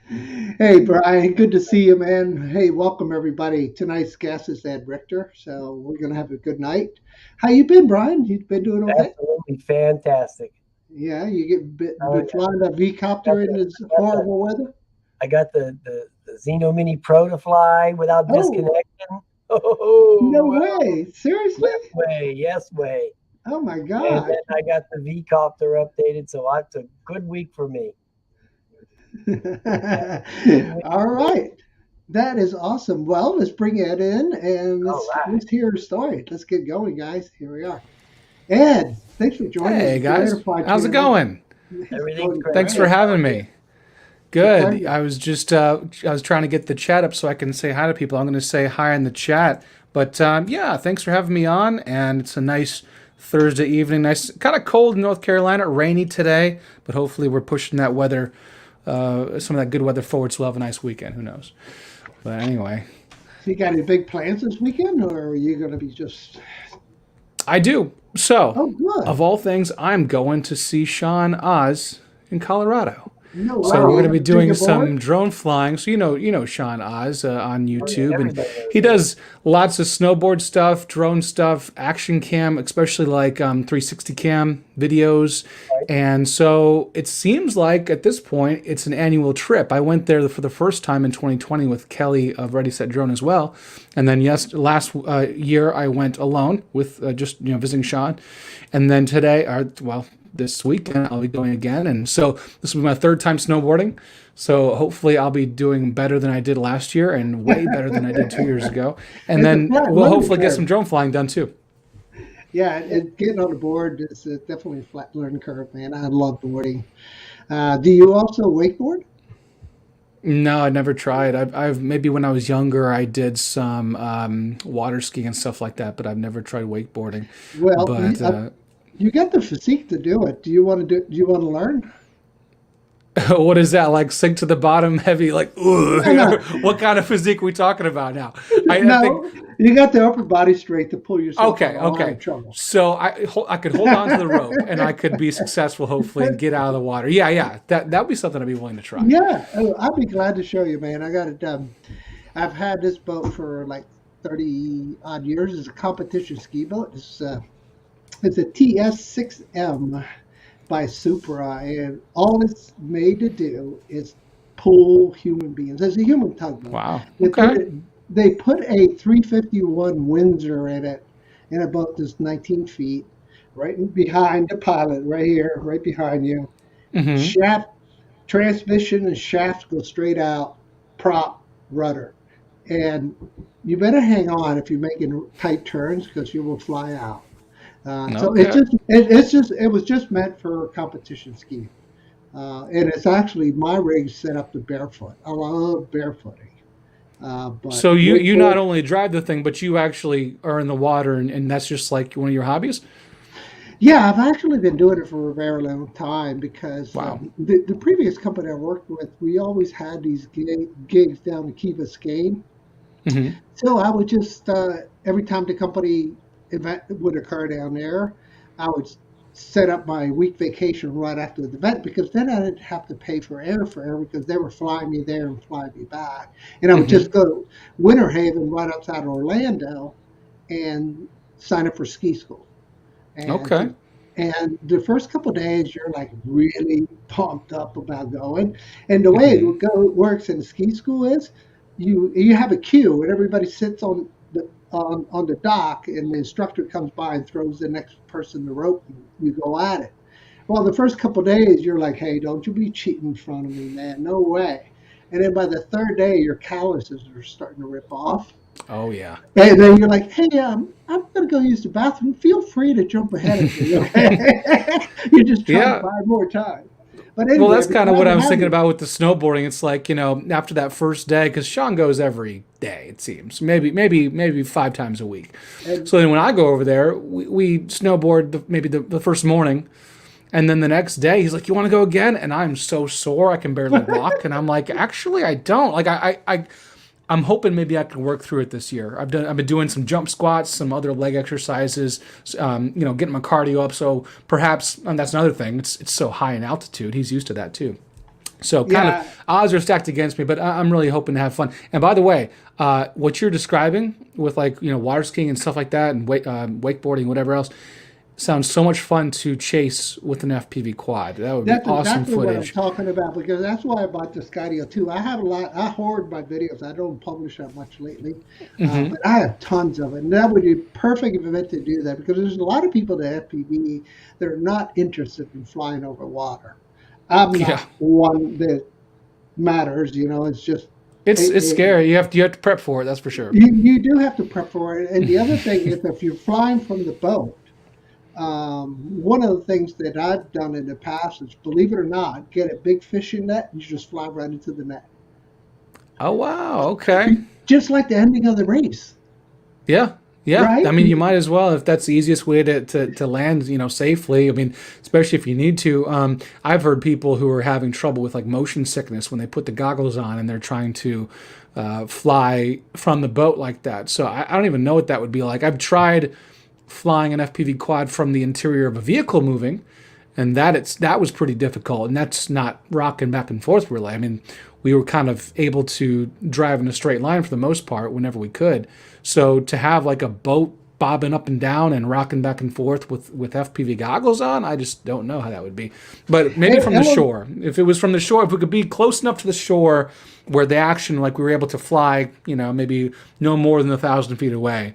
Hey, Brian, good to see you, man. Hey, welcome everybody. Tonight's guest is Ed Richter, so we're gonna have a good night. How you been, Brian? You been doing okay? Absolutely fantastic. Yeah, you Oh been yeah, flying a V got copter in the this got the horrible weather? I got the Xeno Mini Pro to fly without Oh, disconnection. no Oh well, way! Seriously? yes way, yes way. Oh my And God! then I got the V copter updated, so it's a good week for me. Good week All for me. right, that is awesome. Well, let's bring Ed in and All right, let's hear her story. Let's get going, guys. Here we are. Ed, thanks for joining us. Hey Great to guys, find how's you it tonight. going? It's everything's going great. Thanks great. for Thanks. How having are you? me. It's a Good. pleasure. I was trying to get the chat up so I can say hi to people. I'm going to say hi in the chat. But yeah, thanks for having me on. And it's a nice Thursday evening. Nice, kind of cold in North Carolina, rainy today. But hopefully we're pushing that weather, some of that good weather forward. So we'll have a nice weekend. Who knows? But anyway, So you got any big plans this weekend, or are you going to be just? I do. So, Oh, good. of all things, I'm going to see Sean Oz in Colorado. No So way. we're You going to gonna be bring doing a board? some drone flying. So you know Sean Oz on Oh yeah, YouTube, and everybody knows he him. does lots of snowboard stuff, drone stuff, action cam, especially like 360 cam videos. Right? And so it seems like at this point it's an annual trip. I went there for the first time in 2020 with Kelly of Ready Set Drone as well, and then last year I went alone with just visiting Sean, and then today, this weekend I'll be going again, and so this will be my third time snowboarding. So hopefully I'll be doing better than I did last year and way better than I did 2 years ago. And It's a then flat we'll learning hopefully get some curve. drone flying done too. Yeah, and getting on the board is definitely a flat learning curve, man. I love boarding. Do you also wakeboard? No, I never tried. I've maybe when I was younger I did some water skiing and stuff like that, but I've never tried wakeboarding. Well, But you got the physique to do it. Do you want to do? Do you want to learn? what is that like? Sink to the bottom, heavy? Like, No, no, what kind of physique we talking about now? I think no. You got the upper body strength to pull yourself out okay, of a lot of okay. trouble. So I could hold on to the rope and I could be successful hopefully and get out of the water. Yeah, yeah. That would be something I'd be willing to try. Yeah, oh, I'd be glad to show you, man. I got it done. I've had this boat for like 30 odd years. It's a competition ski boat. It's a TS6M by Supra, and all it's made to do is pull human beings. It's a human tugboat. Wow. They put Okay. it, they put a 351 Windsor in it, in a boat that's 19 feet, right behind the pilot, right here, right behind you. Mm-hmm. Shaft transmission and shaft go straight out, prop rudder, and you better hang on if you're making tight turns because you will fly out. So Okay. it was just meant for competition skiing, and it's actually my rig set up to barefoot. I love barefooting, but So you not wakeboard. only drive the thing, but you actually are in the water, and that's just like one of your hobbies. Yeah, I've actually been doing it for a very long time because Wow. the previous company I worked with, we always had these gigs down in Key Biscayne. Mm-hmm. So I would just every time the company event would occur down there, I would set up my week vacation right after the event because then I didn't have to pay for airfare because they were flying me there and flying me back. And I would Mm-hmm. just go to Winter Haven right outside Orlando and sign up for ski school. And Okay. and the first couple of days you're like really pumped up about going. And the way Mm-hmm. it works in ski school is you have a queue and everybody sits on the dock and the instructor comes by and throws the next person the rope and you go at it. Well, the first couple of days you're like, hey, don't you be cheating in front of me, man. No way. And then by the third day your calluses are starting to rip off. Oh yeah. And then you're like, hey, I'm going to go use the bathroom. Feel free to jump ahead of me, okay? You're just trying to Yeah. buy more time. But Well, anyway, that's I'd be kind of glad what I to was have thinking you. about with the snowboarding. It's like, after that first day, because Sean goes every day, it seems. Maybe 5 times a week. And So then when I go over there, we snowboard maybe the first morning. And then the next day, he's like, "You want to go again?" And I'm so sore, I can barely walk. And I'm like, "Actually, I don't." Like, I'm hoping maybe I can work through it this year. I've been doing some jump squats, some other leg exercises, getting my cardio up. So perhaps, and that's another thing. It's so high in altitude. He's used to that too. So kind of Yeah, odds are stacked against me, but I'm really hoping to have fun. And by the way, what you're describing with like water skiing and stuff like that, and wakeboarding, whatever else, sounds so much fun to chase with an FPV quad. That would be that's awesome exactly what I'm footage. talking about because that's why I bought the Skydio too. I have a lot. I hoard my videos. I don't publish that much lately, Hmm. but I have tons of it, and that would be a perfect event to do that because there's a lot of people that FPV that are not interested in flying over water. I'm Yeah, not one that matters. It's just it's it, scary. You have to prep for it. That's for sure. you do have to prep for it. And the other thing is, if you're flying from the boat, one of the things that I've done in the past is, believe it or not, get a big fishing net and you just fly right into the net, Oh wow. Okay. just like the ending of the race, Yeah. Yeah. right? I mean, you might as well if that's the easiest way to land, safely. I mean, especially if you need to. I've heard people who are having trouble with like motion sickness when they put the goggles on and they're trying to fly from the boat like that. So I don't even know what that would be like. I've tried flying an FPV quad from the interior of a vehicle moving, and that was pretty difficult. And that's not rocking back and forth really. I mean, we were kind of able to drive in a straight line for the most part whenever we could. So to have like a boat bobbing up and down and rocking back and forth with FPV goggles on, I just don't know how that would be. But maybe from the And shore. If it was from the shore, if we could be close enough to the shore where the action, like we were able to fly, maybe no more than 1,000 feet away,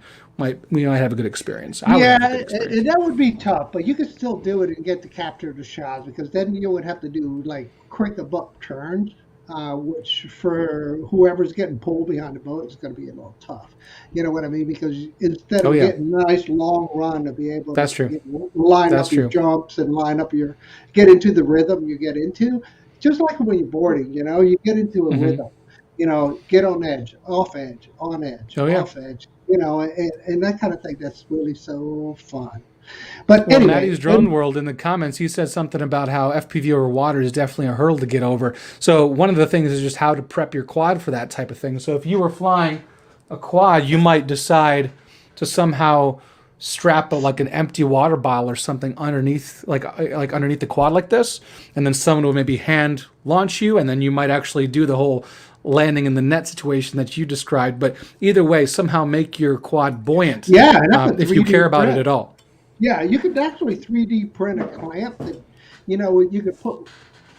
we might have a good experience. I would yeah, have a good experience. that would be tough, but you could still do it and get to capture the shots because then you would have to do like quick abrupt turns, which for whoever's getting pulled behind the boat is going to be a little tough. You know what I mean? Because instead Oh of yeah, getting a nice long run to be able that's to true. line That's up your true. jumps and get into the rhythm you get into, just like when you're boarding, you get into a Hmm. rhythm. Get on edge, off edge, on edge, Oh yeah. off edge, and that kind of thing. That's really so fun. But Well, anyway, Maddie's Drone World in the comments, he said something about how FPV over water is definitely a hurdle to get over. So one of the things is just how to prep your quad for that type of thing. So if you were flying a quad, you might decide to somehow strap like an empty water bottle or something underneath, like underneath the quad like this, and then someone will maybe hand launch you, and then you might actually do the whole landing in the net situation that you described. But either way, somehow make your quad buoyant yeah, and that's a if you 3D care about it print. at all. Yeah, you could actually 3D print a clamp that, you could put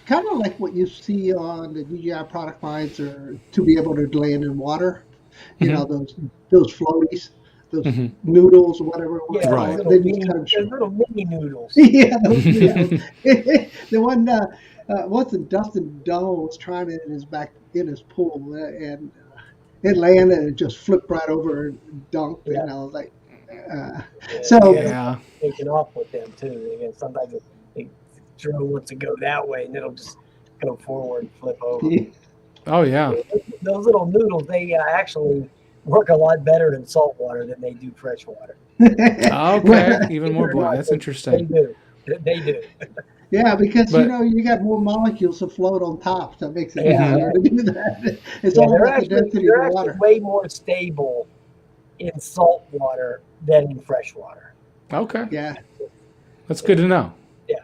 kind of like what you see on the DJI product lines, or to be able to land in water. Hmm. Those floaties, those Hmm. noodles, or whatever you want to Yeah, call Right. it. They just kind of those little mini noodles. yeah, those noodles. The one what's it? Dustin Dunn was trying it in his pool, and it landed and it just flipped right over and dunked. Yeah, And I was like, uh, yeah, you so got to Yeah. take it off with them too. Again, sometimes the drone wants to go that way, and it'll just go forward and flip over. Oh yeah. Those little noodles, they actually work a lot better in salt water than they do fresh water. Okay. well, Even Believe more it or buoyant. not, That's they interesting. do. They do. yeah, because But you got more molecules to float on top, so it makes it Yeah, mhm. easier to do that. It's yeah, all about the density of they're the actually water. way more stable in salt water than in fresh water. Okay. Yeah. That's good to know. Yeah.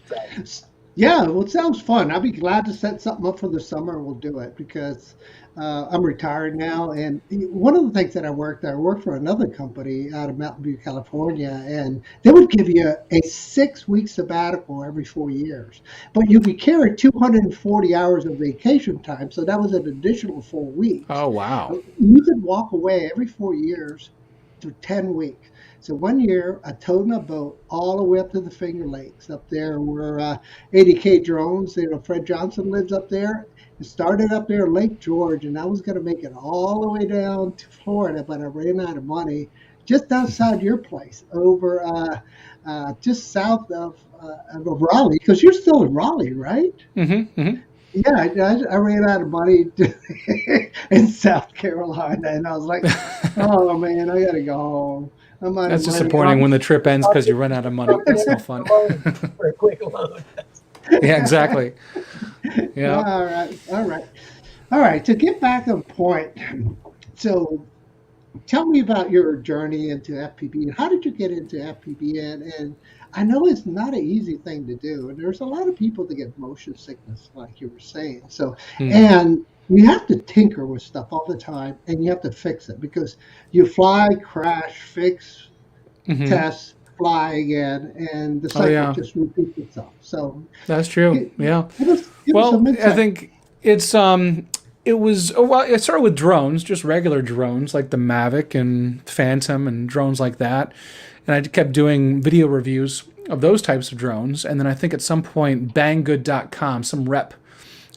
So Yeah, well, it sounds fun. I'd be glad to set something up for the summer. We'll do it because I'm retired now. And one of the things that I worked for another company out of Mountain View, California, and they would give you a 6 week sabbatical every 4 years. But you could carry 240 hours of vacation time. So that was an additional 4 weeks. Oh wow. You could walk away every 4 years for 10 weeks. So one year, I towed my boat all the way up to the Finger Lakes up there where 80K Drones, Fred Johnson lives up there. It started up there in Lake George, and I was going to make it all the way down to Florida, but I ran out of money just outside your place, over just south of Raleigh, because you're still in Raleigh, right? Mm-hmm. Mm-hmm. Yeah, I ran out of money in South Carolina, and I was like, "Oh man, I gotta go home. I'm out of That's money." disappointing when the trip ends I'll because you just run out of money. come That's there no fun. for a quick load. Yeah, exactly. Yeah. All right, all right, all right. To get back on point, so tell me about your journey into FPV and how did you get into FPV? And I know it's not an easy thing to do, and there's a lot of people that get motion sickness, like you were saying. So, Hmm. and you have to tinker with stuff all the time, and you have to fix it because you fly, crash, fix, Hmm. test, fly again, and the Oh cycle yeah, just repeats itself. So, that's true. Yeah. give us Well, some I insight. think it's it was, oh, well, it started with drones, just regular drones like the Mavic and Phantom and drones like that. And I kept doing video reviews of those types of drones. And then I think at some point, banggood.com, some rep.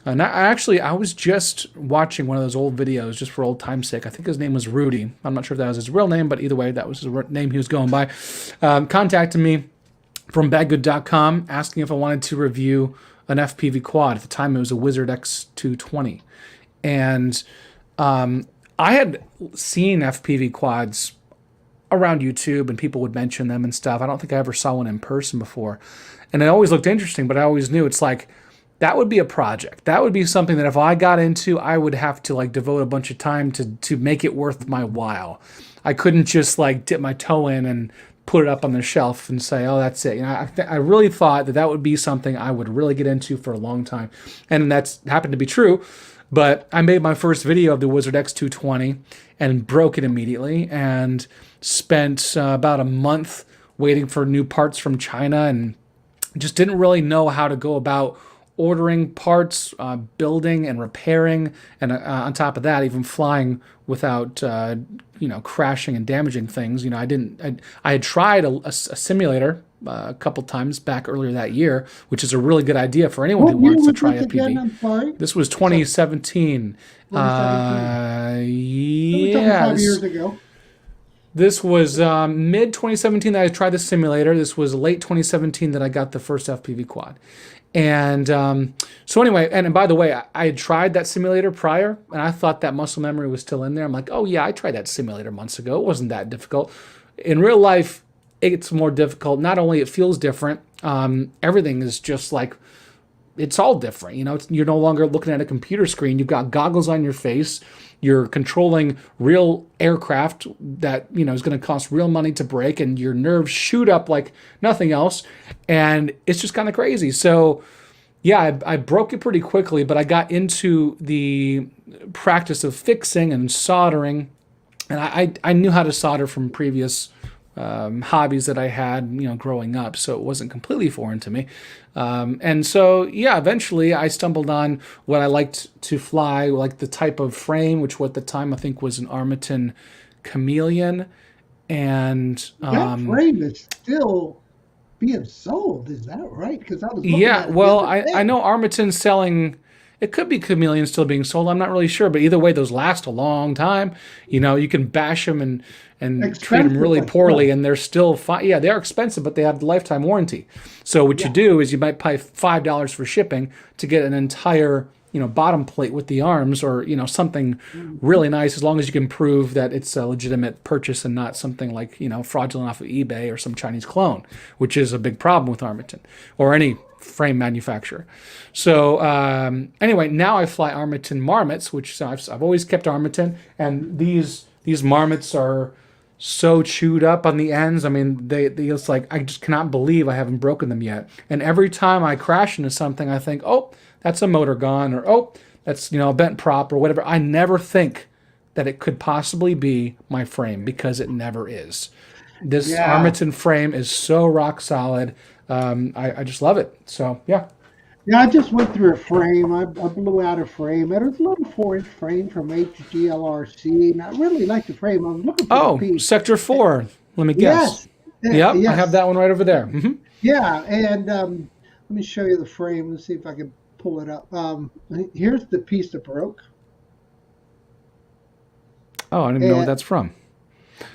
And I was just watching one of those old videos just for old time's sake. I think his name was Rudy. I'm not sure if that was his real name, but either way, that was his name he was going by. Contacted me from baggood.com asking if I wanted to review an FPV quad. At the time, it was a Wizard X220. And I had seen FPV quads around YouTube and people would mention them and stuff. I don't think I ever saw one in person before. And it always looked interesting, but I always knew it's like that would be a project. That would be something that if I got into, I would have to like devote a bunch of time to make it worth my while. I couldn't just like dip my toe in and put it up on the shelf and say, "Oh, that's it." You know, I really thought that that would be something I would really get into for a long time, and that's happened to be true. But I made my first video of the Wizard X220 and broke it immediately, and spent about a month waiting for new parts from China, and just didn't really know how to go about ordering parts, building and repairing, and on top of that, even flying without crashing and damaging things. You know, I had tried a simulator a couple times back earlier that year, which is a really good idea for anyone who What year wants to was try this again? FPV. I'm sorry. This was So 2017. 2017. So we're talking Yeah, 5 years ago. this was mid 2017 that I tried the simulator. This was late 2017 that I got the first FPV quad. And so anyway, and by the way, I had tried that simulator prior, and I thought that muscle memory was still in there. I'm like, oh yeah, I tried that simulator months ago. It wasn't that difficult. In real life, it's more difficult. Not only it feels different, everything is just like it's all different. You know, you're no longer looking at a computer screen. You've got goggles on your face. You're controlling real aircraft that, you know, is going to cost real money to break, and your nerves shoot up like nothing else. And it's just kind of crazy. So, yeah, I broke it pretty quickly, but I got into the practice of fixing and soldering. And I knew how to solder from previous hobbies that I had, you know, growing up. So it wasn't completely foreign to me. And so, yeah, eventually I stumbled on what I liked to fly, like the type of frame, which at the time I think was an Armiton Chameleon. And That frame is still being sold. Is that right? Because I was looking yeah, at it the well, other I day. know Armiton's selling. It could be Chameleon still being sold. I'm not really sure, but either way, those last a long time. You know, you can bash them and treat them Expensive, really but poorly, still. and they're still fine. Yeah, they are expensive, but they have lifetime warranty. So what you Yeah. do is you might pay $5 for shipping to get an entire, you know, bottom plate with the arms, or, you know, something Mhm. really nice, as long as you can prove that it's a legitimate purchase and not something like, you know, fraudulent off of eBay or some Chinese clone, which is a big problem with Armiton or any frame manufacturer. So anyway, now I fly Armiton Marmots, which I've always kept Armiton, and these Marmots are so chewed up on the ends. I mean, they it's like I just cannot believe I haven't broken them yet. And every time I crash into something, I think, oh, that's a motor gone, or oh, that's, you know, a bent prop or whatever. I never think that it could possibly be my frame, because it never is. This Yeah. Armiton frame is so rock solid. I just love it. So yeah. Yeah, I just went through a frame. I blew out a frame. It was a little 4-inch frame from HGLRC, and I really liked the frame. I was looking for the Oh, piece. Sector 4. Let me guess. Yes. Yep, I have Yes. that one right over there. Hmm. Yeah. And let me show you the frame and see if I can pull it up. Here's the piece that broke. Oh, I don't even know what And that's from.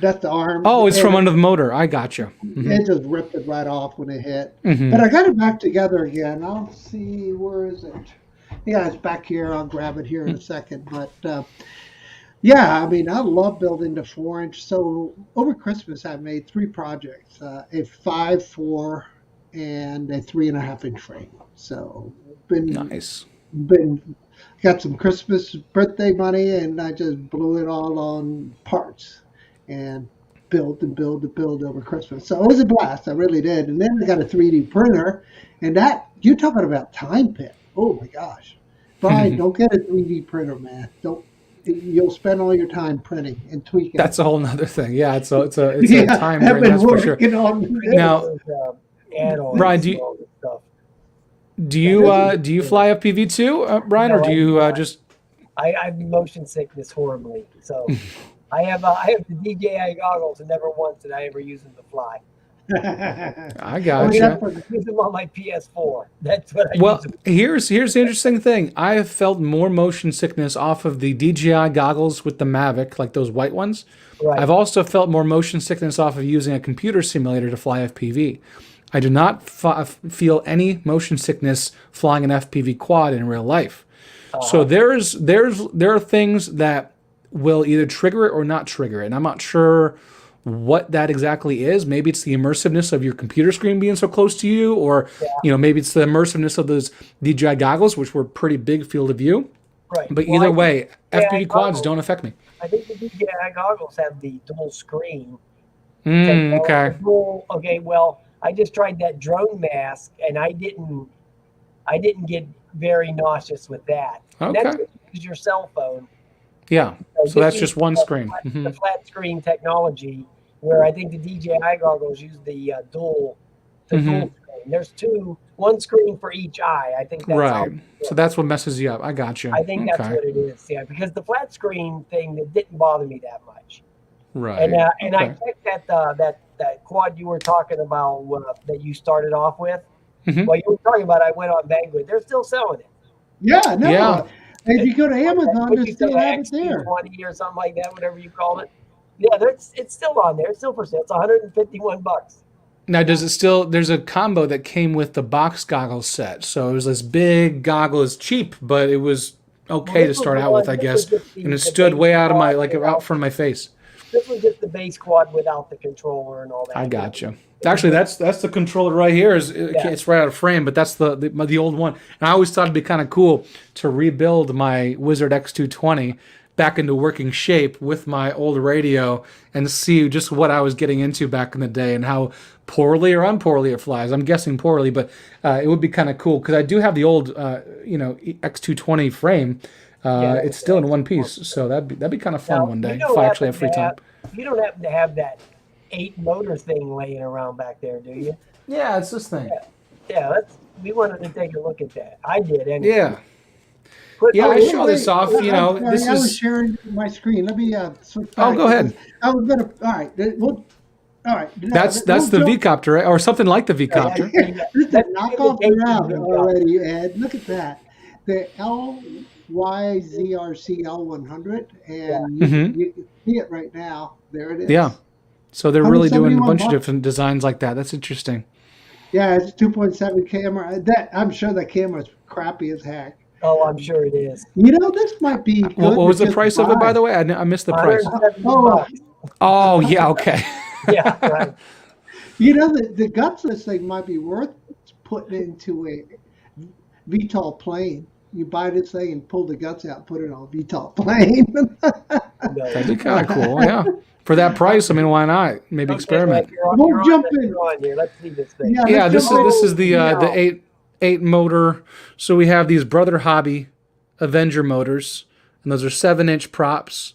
that's the arm. Oh, it's from And under the motor. I got you. Hmm. it just ripped it right off when it hit. But Hmm. I got it back together again. I'll see, where is it? Yeah, it's back here. I'll grab it here in a second. But yeah, I mean, I love building the 4-inch. So over Christmas, I made three projects: a 5, 4, and a 3.5-inch frame. So been Nice. been got some Christmas birthday money, and I just blew it all on parts. And build and build and build over Christmas. So it was a blast. I really did. And then I got a 3D printer, and that you're talking about time pit. Oh my gosh, Brian, don't get a 3D printer, man. Don't. You'll spend all your time printing and tweaking. That's a whole nother thing. Yeah, it's a time drain, that's for sure. Now, Brian, do you fly FPV too, Brian, or do you just? I have motion sickness horribly, so I have the DJI goggles, and never once did I ever use them to fly. I got you. I use them on my PS4. That's what I use them. Here's the interesting thing. I have felt more motion sickness off of the DJI goggles with the Mavic, like those white ones. Right. I've also felt more motion sickness off of using a computer simulator to fly FPV. I do not feel any motion sickness flying an FPV quad in real life. So there are things that will either trigger it or not trigger it, and I'm not sure what that exactly is. Maybe it's the immersiveness of your computer screen being so close to you, or maybe it's the immersiveness of those DJI goggles, which were pretty big field of view. Right. But either way, FPV quads don't affect me. I think the DJI goggles have the dual screen. Okay. Okay. Well, I just tried that drone mask, and I didn't get very nauseous with that. Okay. And that's what you use your cell phone. Yeah. So that's just one screen. The flat screen technology, where I think the DJI goggles use the dual screen. There's one screen for each eye. I think that's right. So that's what messes you up. I got you. I think that's what it is. Yeah, because the flat screen thing, that didn't bother me that much. Right. And I checked that quad you were talking about that you started off with. Well, you were talking about, I went on Banggood. They're still selling it. Yeah, no. Yeah. If you go to Amazon, they still have it there. XP20 or something like that, whatever you call it. Yeah, it's still on there. It's still for sale. It's $151. Now, there's a combo that came with the box goggles set. So it was this big goggle. It's cheap, but it was okay to start out with, I guess. And it stood way out of out front of my face. This was just the base quad without the controller and all that. I got you. Actually, that's the controller right here. It's right out of frame, but that's the old one. And I always thought it'd be kind of cool to rebuild my Wizard X220 back into working shape with my old radio and see just what I was getting into back in the day and how poorly or unpoorly it flies. I'm guessing poorly, but it would be kind of cool because I do have the old X220 frame. It's still in one piece, so that'd be kind of fun one day if I actually have free time. You don't happen to have that 8-motor thing laying around back there, do you? Yeah, it's this thing. Yeah, we wanted to take a look at that. I did anyway. Yeah. I show this off. I was sharing my screen. Let me switch back. Oh, go ahead. I was gonna. All right. All right. That's the V-copter, right? Or something like the V-copter. Knock off around already, Ed. Look at that. The LYZRC L100, and you can see it right now. There it is. Yeah. So they're really doing a bunch of different designs like that. That's interesting. Yeah, it's 2.7 camera. I'm sure that camera's crappy as heck. Oh, I'm sure it is. This might be good. What was the price of it, by the way? I missed the price. Oh, yeah, okay. Yeah, right. The guts of this thing might be worth putting into a VTOL plane. You buy this thing and pull the guts out and put it on a VTOL plane. That'd be kind of cool, yeah. For that price, I mean, why not? Maybe experiment. We'll jump in. Let's see this thing. Yeah, this is the 8 motor. So we have these Brother Hobby Avenger Motors, and those are 7-inch props.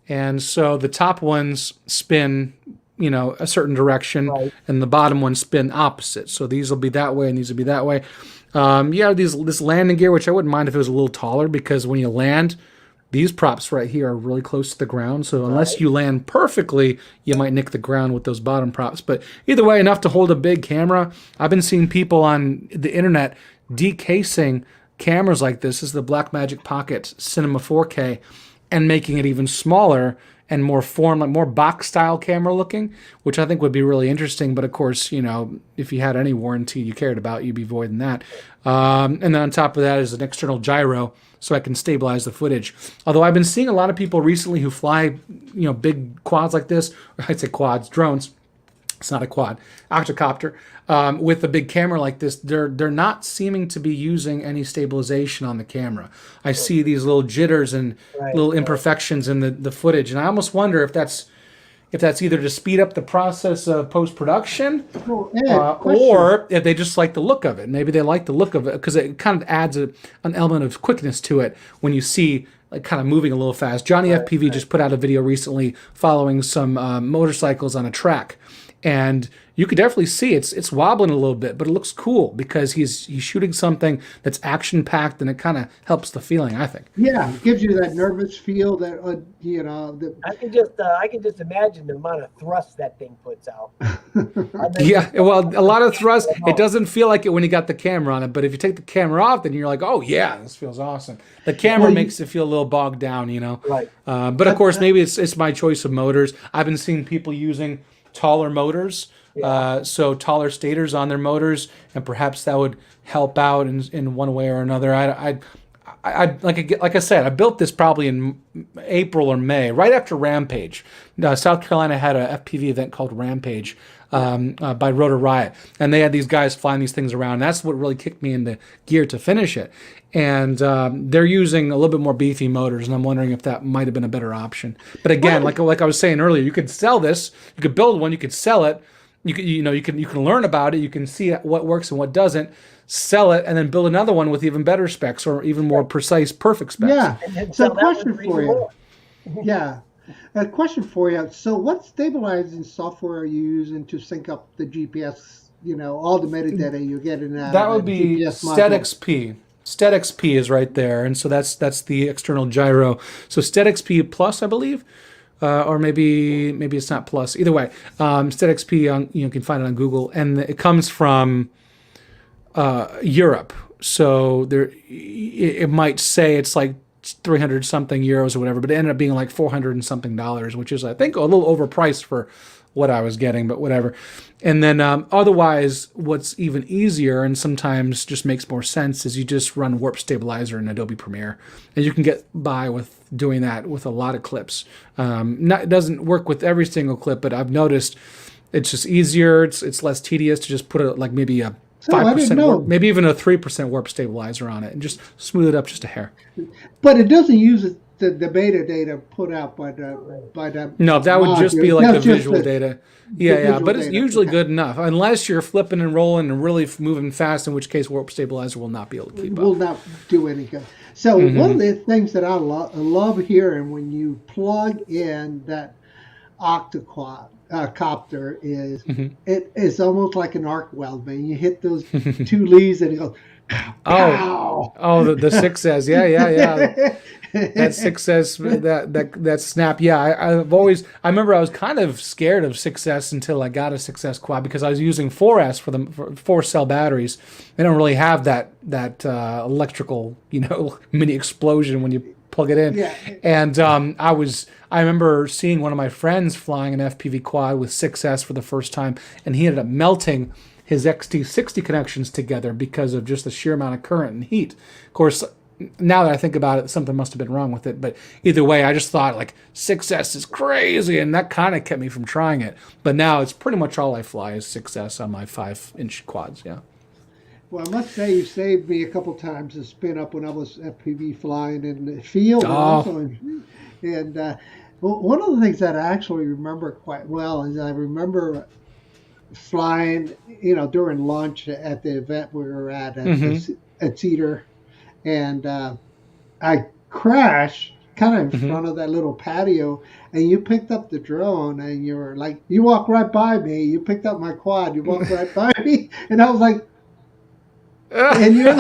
And so the top ones spin, a certain direction, and the bottom ones spin opposite. So these will be that way, and these will be that way. This landing gear, which I wouldn't mind if it was a little taller, because when you land, these props right here are really close to the ground. So unless you land perfectly, you might nick the ground with those bottom props. But either way, enough to hold a big camera. I've been seeing people on the internet decasing cameras like this. This is the Blackmagic Pocket Cinema 4K, and making it even smaller and more more box style camera looking, which I think would be really interesting. But of course, if you had any warranty you cared about, you'd be voiding that. And then on top of that is an external gyro, so I can stabilize the footage. Although I've been seeing a lot of people recently who fly, big quads like this, or I'd say quads, drones. It's not a quad, octocopter, with a big camera like this. They're not seeming to be using any stabilization on the camera. I see these little jitters and little imperfections in the footage, and I almost wonder if that's, if that's either to speed up the process of post-production, Well, Ed, question. or if they just like the look of it. Maybe they like the look of it because it kind of adds an element of quickness to it when you see like kind of moving a little fast. Johnny FPV just put out a video recently following some motorcycles on a track, and you could definitely see it's wobbling a little bit, but it looks cool because he's shooting something that's action packed, and it kind of helps the feeling, I think. Yeah, it gives you that nervous feel that you know. I can just imagine the amount of thrust that thing puts out. Yeah, well, a lot of thrust. It doesn't feel like it when you got the camera on it, but if you take the camera off, then you're like, oh yeah, this feels awesome. The camera makes it feel a little bogged down, you know. Right. But of course, maybe it's my choice of motors. I've been seeing people using taller motors. So taller stators on their motors, and perhaps that would help out in one way or another. I like I said, I built this probably in April or May, right after Rampage. South Carolina had a FPV event called Rampage by Rotor Riot, and they had these guys flying these things around. And that's what really kicked me into gear to finish it. And they're using a little bit more beefy motors, and I'm wondering if that might have been a better option. But again, like I was saying earlier, you could sell this, you could build one, you could sell it. You can learn about it. You can see what works and what doesn't. Sell it and then build another one with even better specs or even more precise, perfect specs. Yeah. So a question for you. Yeah. A question for you. So what stabilizing software are you using to sync up the GPS, you know, all the metadata you're getting out that of would be GPS module? SteadXP. SteadXP is right there. And so that's the external gyro. So SteadXP Plus, I believe. Or maybe it's not Plus. Either way, SteadXP, you can find it on Google, and it comes from Europe. So it might say it's like 300 something euros or whatever, but it ended up being like 400 and something dollars, which is I think a little overpriced for what I was getting, but whatever. And then otherwise, what's even easier and sometimes just makes more sense is you just run Warp Stabilizer in Adobe Premiere, and you can get by with doing that with a lot of clips. It doesn't work with every single clip, but I've noticed it's just easier. It's less tedious to just put like maybe a 5% warp, maybe even a 3% Warp Stabilizer on it, and just smooth it up just a hair. But it doesn't use the beta data put out by the no, that would just be like the visual data. Yeah, but it's data. usually good enough unless you're flipping and rolling and really moving fast, in which case Warp Stabilizer will not be able to keep up. Will not do any good. So one of the things that I love hearing when you plug in that octocopter is it is almost like an arc weld, man. You hit those two leads and it goes. Oh, the 6S, yeah. That 6S, that snap, yeah. I remember I was kind of scared of 6S until I got a 6S quad because I was using 4S for 4-cell batteries. They don't really have that electrical, mini explosion when you plug it in. Yeah. And I remember seeing one of my friends flying an FPV quad with 6S for the first time, and he ended up melting his XT60 connections together because of just the sheer amount of current and heat. Of course, now that I think about it, something must have been wrong with it. But either way, I just thought like 6S is crazy, and that kind of kept me from trying it. But now it's pretty much all I fly is 6S on my 5-inch quads. Yeah. Well, I must say you saved me a couple times to spin up when I was FPV flying in the field. And one of the things that I actually remember quite well is I remember flying, during lunch at the event we were at Cedar, and I crashed kind of in front of that little patio, and you picked up the drone, and you were like, you walked right by me, you picked up my quad, you walked right by me, and I was like, and you're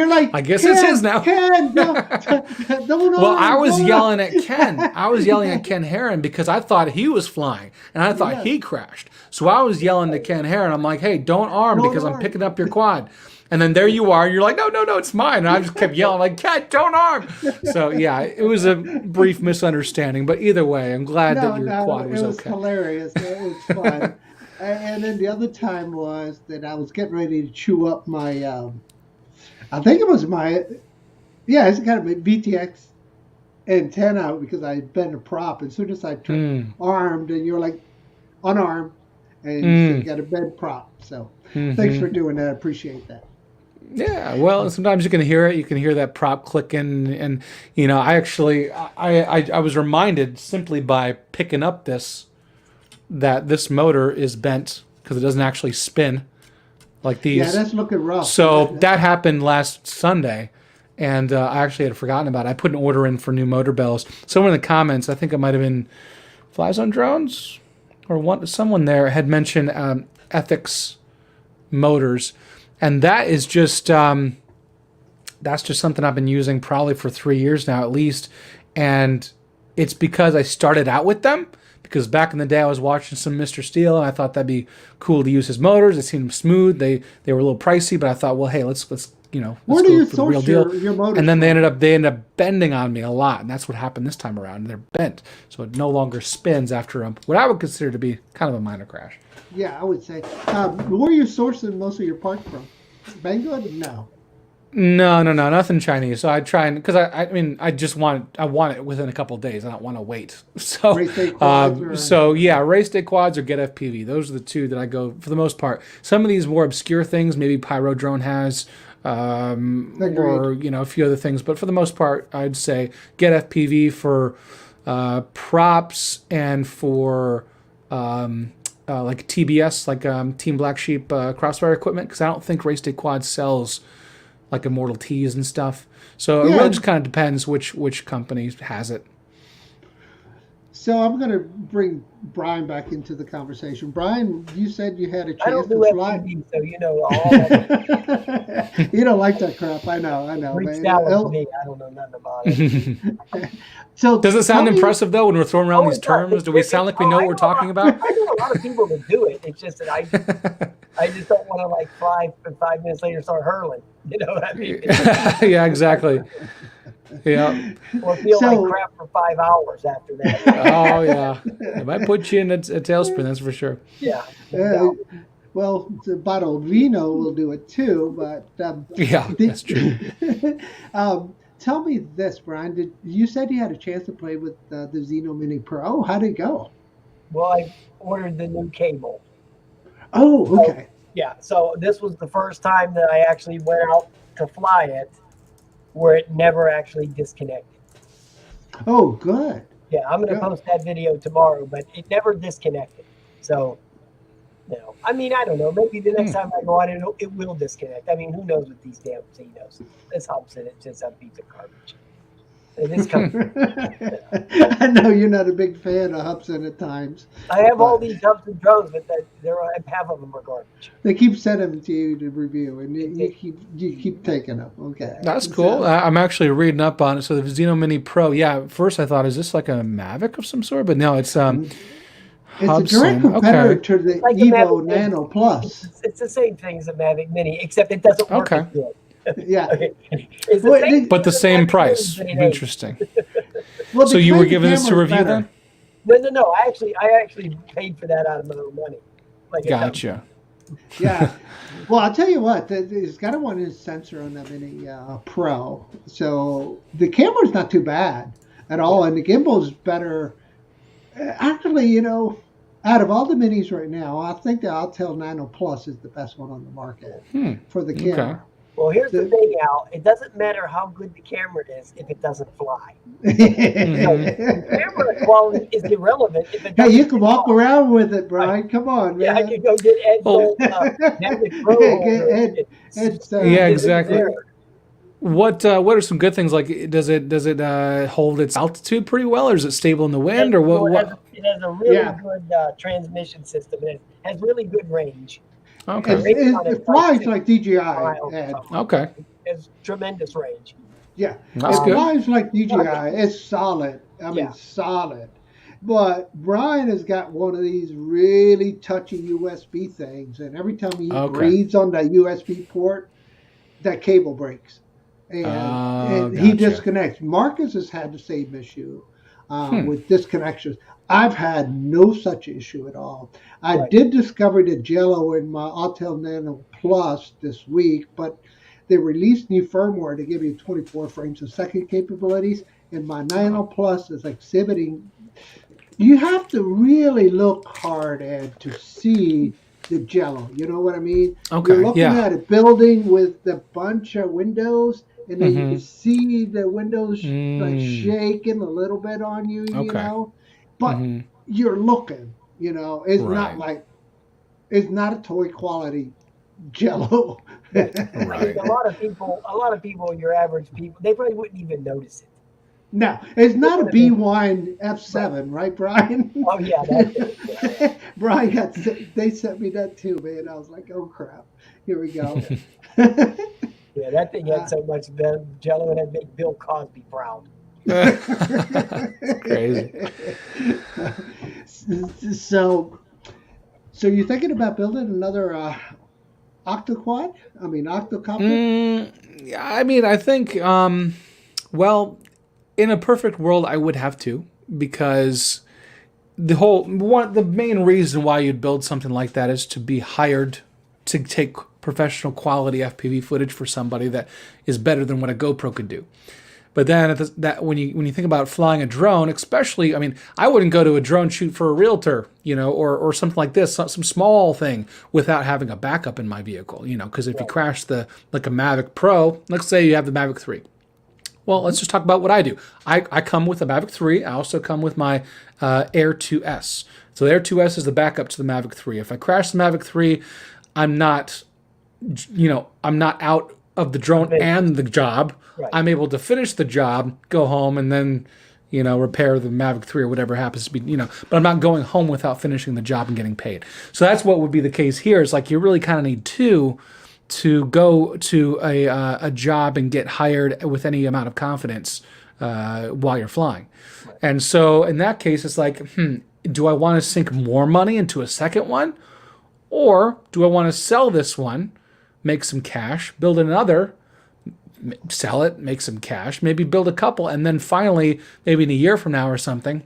like, I guess it's his now. Ken, no, well, I was yelling at Ken. I was yelling at Ken Heron because I thought he was flying, and I thought he crashed. So I was yelling to Ken Heron. I'm like, hey, don't arm because I'm picking up your quad. And then there you are, and you're like, no, it's mine. And I just kept yelling, like, Ken, don't arm. So, yeah, it was a brief misunderstanding. But either way, I'm glad that your quad was okay. It was hilarious. It was fun. And then the other time was that I was getting ready to chew up my, I think it was it's got a VTX antenna because I had been a prop. As soon as I turned armed, and you're like, unarmed, and you got a bed prop. So thanks for doing that. I appreciate that. Yeah, well, sometimes you can hear it. You can hear that prop clicking, and I actually I was reminded simply by picking up this that this motor is bent because it doesn't actually spin like these. Yeah, that's looking rough. So that happened last Sunday, and I actually had forgotten about it. I put an order in for new motor bells. Someone in the comments, I think it might have been Flies on Drones, or someone there had mentioned Ethics Motors, and that is just that's just something I've been using probably for 3 years now at least, and it's because I started out with them. Because back in the day, I was watching some Mr. Steel, and I thought that'd be cool to use his motors. They seemed smooth. They were a little pricey, but I thought, well, hey, let's Where do you source your motors? And then they ended up bending on me a lot, and that's what happened this time around. They're bent, so it no longer spins after what I would consider to be kind of a minor crash. Yeah, I would say. Where are you sourcing most of your parts from? Bangladesh? No. No, nothing Chinese. So I try and because I want it within a couple of days. I don't want to wait. So Race day quads race day quads or get FPV. Those are the two that I go for the most part. Some of these more obscure things, maybe Pyro Drone has, or a few other things. But for the most part, I'd say get FPV for props and for like TBS, like Team Black Sheep crossfire equipment, because I don't think Race Day Quad sells like Immortal Tees and stuff. So it really just kind of depends which company has it. So I'm going to bring Brian back into the conversation. Brian, you said you had a chance I don't do to fly. FPV, so you know all that. You don't like that crap. I know. Reached out with me. I don't know nothing about it. So does it sound impressive though when we're throwing around these terms? Do we sound like we know what we're talking about? I know a lot of people that do it. It's just that I just don't want to like fly and 5 minutes later start hurling. You know what I mean? Yeah, exactly. Yeah. Or feel like crap for 5 hours after that. Oh yeah, it might put you in a tailspin. That's for sure. Yeah. Well, the bottle of vino will do it too, but yeah, that's true. Tell me this, Brian. You said you had a chance to play with the Xeno Mini Pro? How did it go? Well, I ordered the new cable. Oh, okay. So this was the first time that I actually went out to fly it where it never actually disconnected. Oh, good. Yeah, I'm going to post that video tomorrow, but it never disconnected. So, I mean, I don't know. Maybe the next time I go on it will disconnect. I mean, who knows with these damn Xenos? This humps in it, just a piece of garbage. It is coming. I know you're not a big fan of Hubson at times. I have all these Hubson drones, but half of them are garbage. They keep sending them to you to review, and you keep taking them. Okay, that's cool. I'm actually reading up on it. So the Xeno Mini Pro. Yeah, at first I thought, is this like a Mavic of some sort? But no, it's Hubson. It's a direct competitor to the like Evo Nano Plus. It's the same thing as a Mavic Mini, except it doesn't work as good. Yeah, but the same price. Interesting. Well, so you were giving this a review then? No. I actually paid for that out of my own money. Gotcha. Yeah. Well, I'll tell you what. It's got a 1-inch sensor on that Mini Pro, so the camera's not too bad at all, and the gimbal's better. Actually, out of all the minis right now, I think the Altel Nano Plus is the best one on the market for the camera. Okay. Well, here's the thing, Al. It doesn't matter how good the camera is if it doesn't fly. The camera quality is irrelevant if it doesn't you can walk around with it, Brian. Come on, man. Yeah, I can go get Ed yeah, exactly. What are some good things? Like, does it hold its altitude pretty well, or is it stable in the wind, or what? It has a really good transmission system. It has really good range. Okay. It flies like DJI. Okay. It has tremendous range. Yeah. That's it good. flies like DJI. It's solid. I mean, solid. But Brian has got one of these really touchy USB things, and every time he breathes on that USB port, that cable breaks. And he disconnects. Marcus has had the same issue with disconnections. I've had no such issue at all. I did discover the jello in my Altel Nano Plus this week, but they released new firmware to give you 24 frames a second capabilities, and my Nano Plus is exhibiting. You have to really look hard at to see the jello. You know what I mean? Okay. You're looking at a building with a bunch of windows, and then you see the windows like shaking a little bit on you, you know. But you're looking, It's Right. not like it's not a toy quality Jello. Right. I mean, a lot of people, your average people, they probably wouldn't even notice it. No, it's It not a would have been B1 F7, right, Brian? Oh yeah, that's it. Yeah, Brian they sent me that too, man. I was like, oh crap, here we go. yeah, that thing had so much Jello it had make Bill Cosby proud. It's crazy. So, so you're thinking about building another octoquad? I mean, octocopter? Yeah, I mean, I think, well, in a perfect world, I would have to, because the main reason why you'd build something like that is to be hired to take professional quality FPV footage for somebody that is better than what a GoPro could do. But then when you think about flying a drone, especially, I mean, I wouldn't go to a drone shoot for a realtor, or something like this, some small thing, without having a backup in my vehicle, because if you crash like a Mavic Pro, let's say you have the Mavic 3. Well, let's just talk about what I do. I come with a Mavic 3. I also come with my Air 2S. So the Air 2S is the backup to the Mavic 3. If I crash the Mavic 3, I'm not out of the drone and the job. Right. I'm able to finish the job, go home, and then, repair the Mavic 3 or whatever happens to be, but I'm not going home without finishing the job and getting paid. So that's what would be the case here. It's like you really kind of need two to go to a job and get hired with any amount of confidence while you're flying. Right. And so in that case, it's like, do I want to sink more money into a second one? Or do I want to sell this one, make some cash, build another, sell it, make some cash, maybe build a couple, and then finally, maybe in a year from now or something,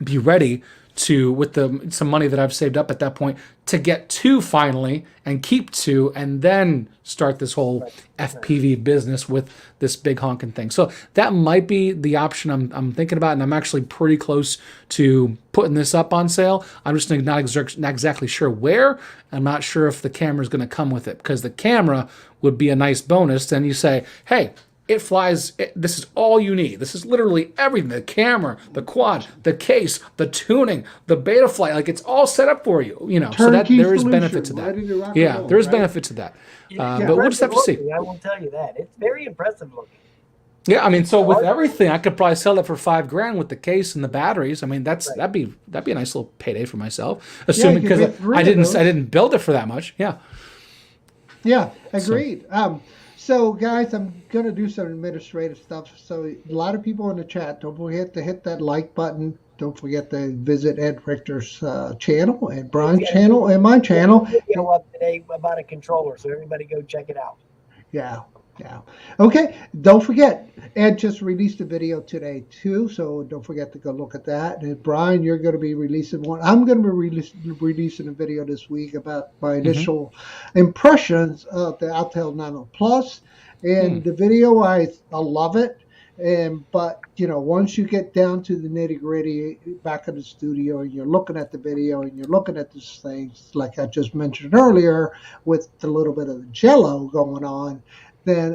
be ready to, with some money that I've saved up at that point, to get two finally and keep two, and then start this whole FPV business with this big honking thing. So that might be the option I'm thinking about, and I'm actually pretty close to putting this up on sale. I'm just not exactly sure where. I'm not sure if the camera is going to come with it, because the camera would be a nice bonus. Then you say, hey, it flies. This is all you need. This is literally everything. The camera, the quad, the case, the tuning, the beta flight. Like, it's all set up for you. So that there is benefit to that. Yeah, there is benefit to that. But we'll just have to see. I will tell you that. It's very impressive looking. Yeah, I mean, so with everything, I could probably sell it for $5,000 with the case and the batteries. I mean, that'd be a nice little payday for myself, assuming, because I didn't build it for that much. Yeah. Yeah, agreed. So, guys, I'm going to do some administrative stuff. So, a lot of people in the chat, don't forget to hit that like button. Don't forget to visit Ed Richter's channel and Brian's channel and my channel. Video up today about a controller, so everybody go check it out. Yeah. Okay, don't forget, Ed just released a video today, too, so don't forget to go look at that. And Brian, you're going to be releasing one. I'm going to be releasing a video this week about my initial impressions of the Untitled Nano Plus. And the video, I love it. But, once you get down to the nitty-gritty back in the studio and you're looking at the video and you're looking at these things, like I just mentioned earlier, with a little bit of the jello going on, then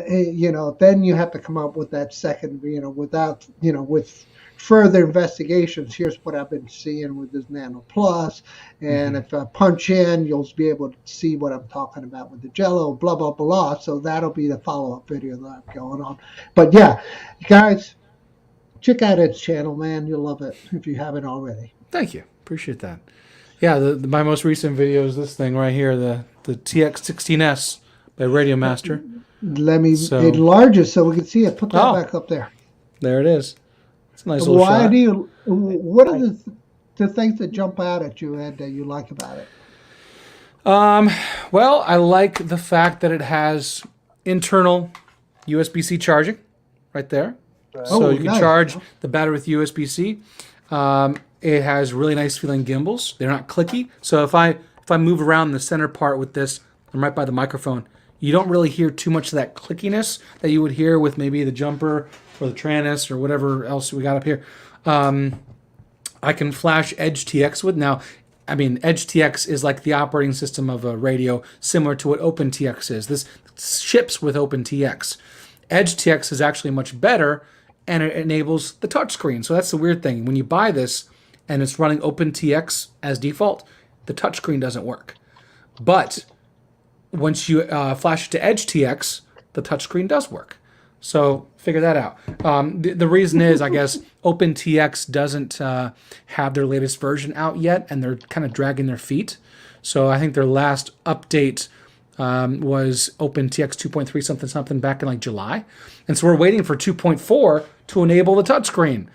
then you have to come up with that second, with further investigations. Here's what I've been seeing with this Nano Plus, and if I punch in, you'll be able to see what I'm talking about with the jello, blah blah blah. So that'll be the follow-up video that I'm going on. But yeah, guys, check out Ed's channel, man. You'll love it if you haven't already. Thank you, appreciate that. Yeah, my most recent video is this thing right here, the TX16S by Radio Master. Let me enlarge it so we can see it. Put that back up there. There it is. It's a nice little shot. What are the things that jump out at you, Ed, that you like about it? Well, I like the fact that it has internal USB-C charging right there. So you can charge the battery with USB-C. It has really nice feeling gimbals. They're not clicky. So if I move around the center part with this, I'm right by the microphone, you don't really hear too much of that clickiness that you would hear with maybe the jumper or the Tranus or whatever else we got up here. I can flash Edge TX with. Now, I mean, Edge TX is like the operating system of a radio, similar to what OpenTX is. This ships with OpenTX. Edge TX is actually much better, and it enables the touchscreen. So that's the weird thing. When you buy this, and it's running OpenTX as default, the touchscreen doesn't work. But once you flash it to EdgeTX, the touchscreen does work. So figure that out. The reason is, I guess, OpenTX doesn't have their latest version out yet, and they're kind of dragging their feet. So I think their last update was OpenTX 2.3 something something back in like July. And so we're waiting for 2.4 to enable the touchscreen.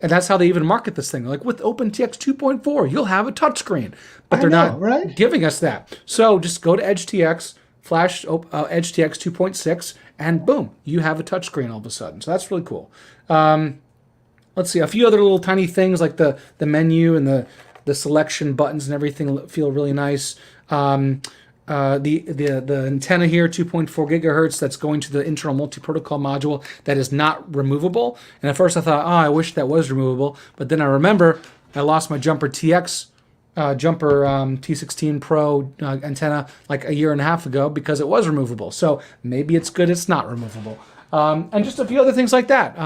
And that's how they even market this thing. Like, with OpenTX 2.4, you'll have a touchscreen. But they're not giving us that. So just go to EdgeTX, flash EdgeTX 2.6, and boom, you have a touchscreen all of a sudden. So that's really cool. Let's see, a few other little tiny things like the menu and the selection buttons and everything feel really nice. The antenna here, 2.4 gigahertz, that's going to the internal multi-protocol module that is not removable. And at first I thought, oh, I wish that was removable. But then I remember I lost my Jumper TX, T16 Pro antenna like a year and a half ago because it was removable. So maybe it's good it's not removable. And just a few other things like that.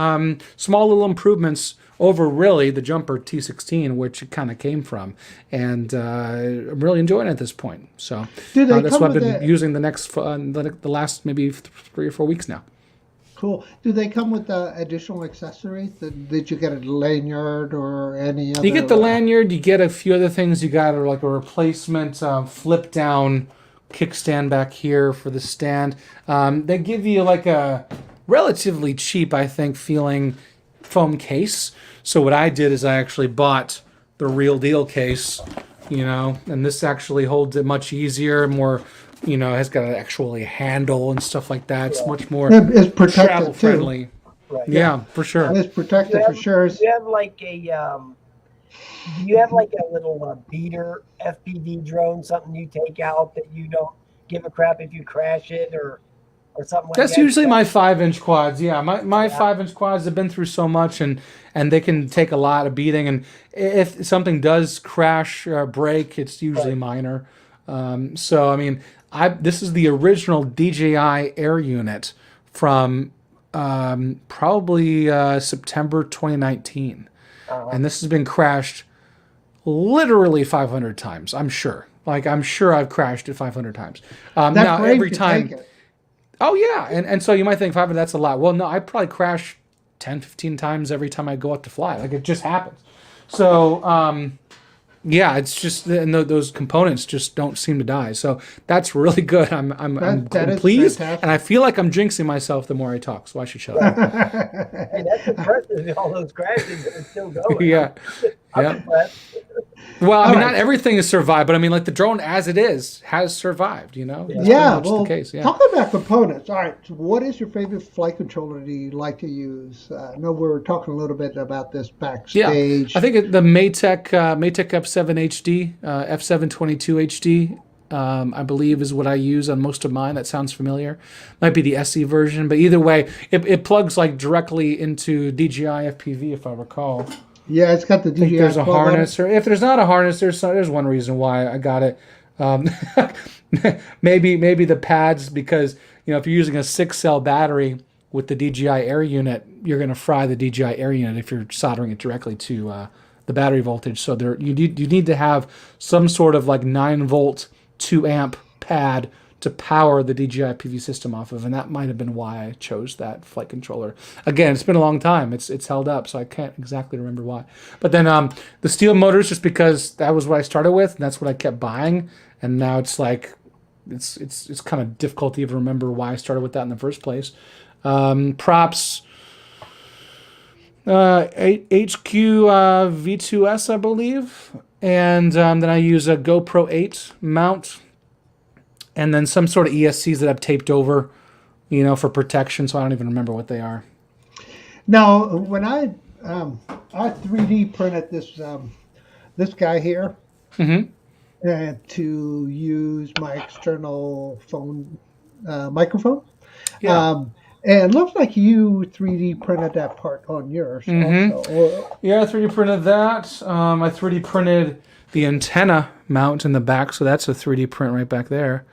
Small little improvements over really the Jumper T16, which it kind of came from. And I'm really enjoying it at this point. So that's what I've been using the last maybe 3 or 4 weeks now. Cool. Do they come with additional accessories? Did you get a lanyard or any other? You get the lanyard. You get a few other things. You got like a replacement flip down kickstand back here for the stand. They give you like a relatively cheap, I think, feeling foam case. So what I did is I actually bought the real deal case, and this actually holds it much easier, more, has got an actually handle and stuff like that. It's much more travel friendly. Right. Yeah, for sure. It's protected for sure. Do you have like a little beater FPV drone, something you take out that you don't give a crap if you crash it or something like that? That's usually my 5-inch quads. Yeah, my 5-inch quads have been through so much, and they can take a lot of beating. And if something does crash or break, it's usually minor. So I mean, this is the original DJI Air unit from probably September 2019, and this has been crashed literally 500 times. I'm sure. I'm sure I've crashed it 500 times. Now every time. Oh yeah, and so you might think 500, that's a lot. Well, no, I probably crash 10, 15 times every time I go out to fly. Like, it just happens. So yeah, it's just, and those components just don't seem to die. So that's really good. I'm pleased, fantastic. And I feel like I'm jinxing myself the more I talk. So I should shut up. Hey, that's impressive. All those crashes are still going. Yeah. I'm impressed. Well, I mean, not everything has survived, but I mean, like, the drone as it is has survived, Yeah, well, the case. Yeah. Talking about components. All right, so what is your favorite flight controller do you like to use? I know we were talking a little bit about this backstage. Yeah, I think the Maytech F7 HD, F722 HD, I believe is what I use on most of mine. That sounds familiar. Might be the SE version, but either way, it plugs like directly into DJI FPV, if I recall. Yeah, it's got the DJI. There's a harness, or if there's not a harness, there's one reason why I got it. Maybe the pads, because if you're using a 6-cell battery with the DJI Air unit, you're going to fry the DJI Air unit if you're soldering it directly to the battery voltage. So you need to have some sort of like 9-volt 2-amp pad to power the DJI PV system off of, and that might have been why I chose that flight controller. Again, it's been a long time. It's held up, so I can't exactly remember why. But then the steel motors, just because that was what I started with, and that's what I kept buying, and now it's like it's kind of difficult to even remember why I started with that in the first place. Props. HQ V2S, I believe, and then I use a GoPro 8 mount. And then some sort of ESCs that I've taped over, for protection. So I don't even remember what they are. Now, when I 3D printed this guy here, to use my external phone microphone. Yeah. And it looks like you 3D printed that part on yours. Also. Yeah, I 3D printed that. I 3D printed the antenna mount in the back, so that's a 3D print right back there.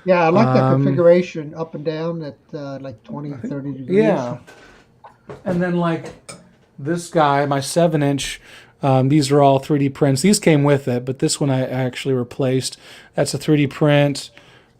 Yeah, I like that configuration up and down at like 20, 30 degrees. Yeah. And then like this guy, my 7-inch, These are all 3D prints. These came with it, but this one I actually replaced. That's a 3D print.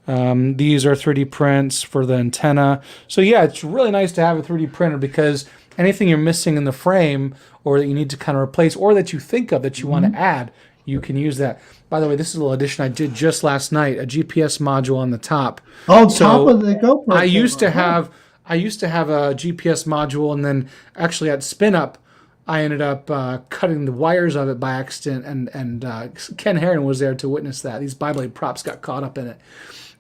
These are 3D prints for the antenna. So yeah, it's really nice to have a 3D printer because anything you're missing in the frame or that you need to kind of replace or that you think of that you want to add, you can use that. By the way, this is a little addition I did just last night, a GPS module on the top. On top of the GoPro. I used to have a GPS module, and then actually at Spin Up, I ended up cutting the wires of it by accident, and Ken Herron was there to witness that. These bi-blade props got caught up in it.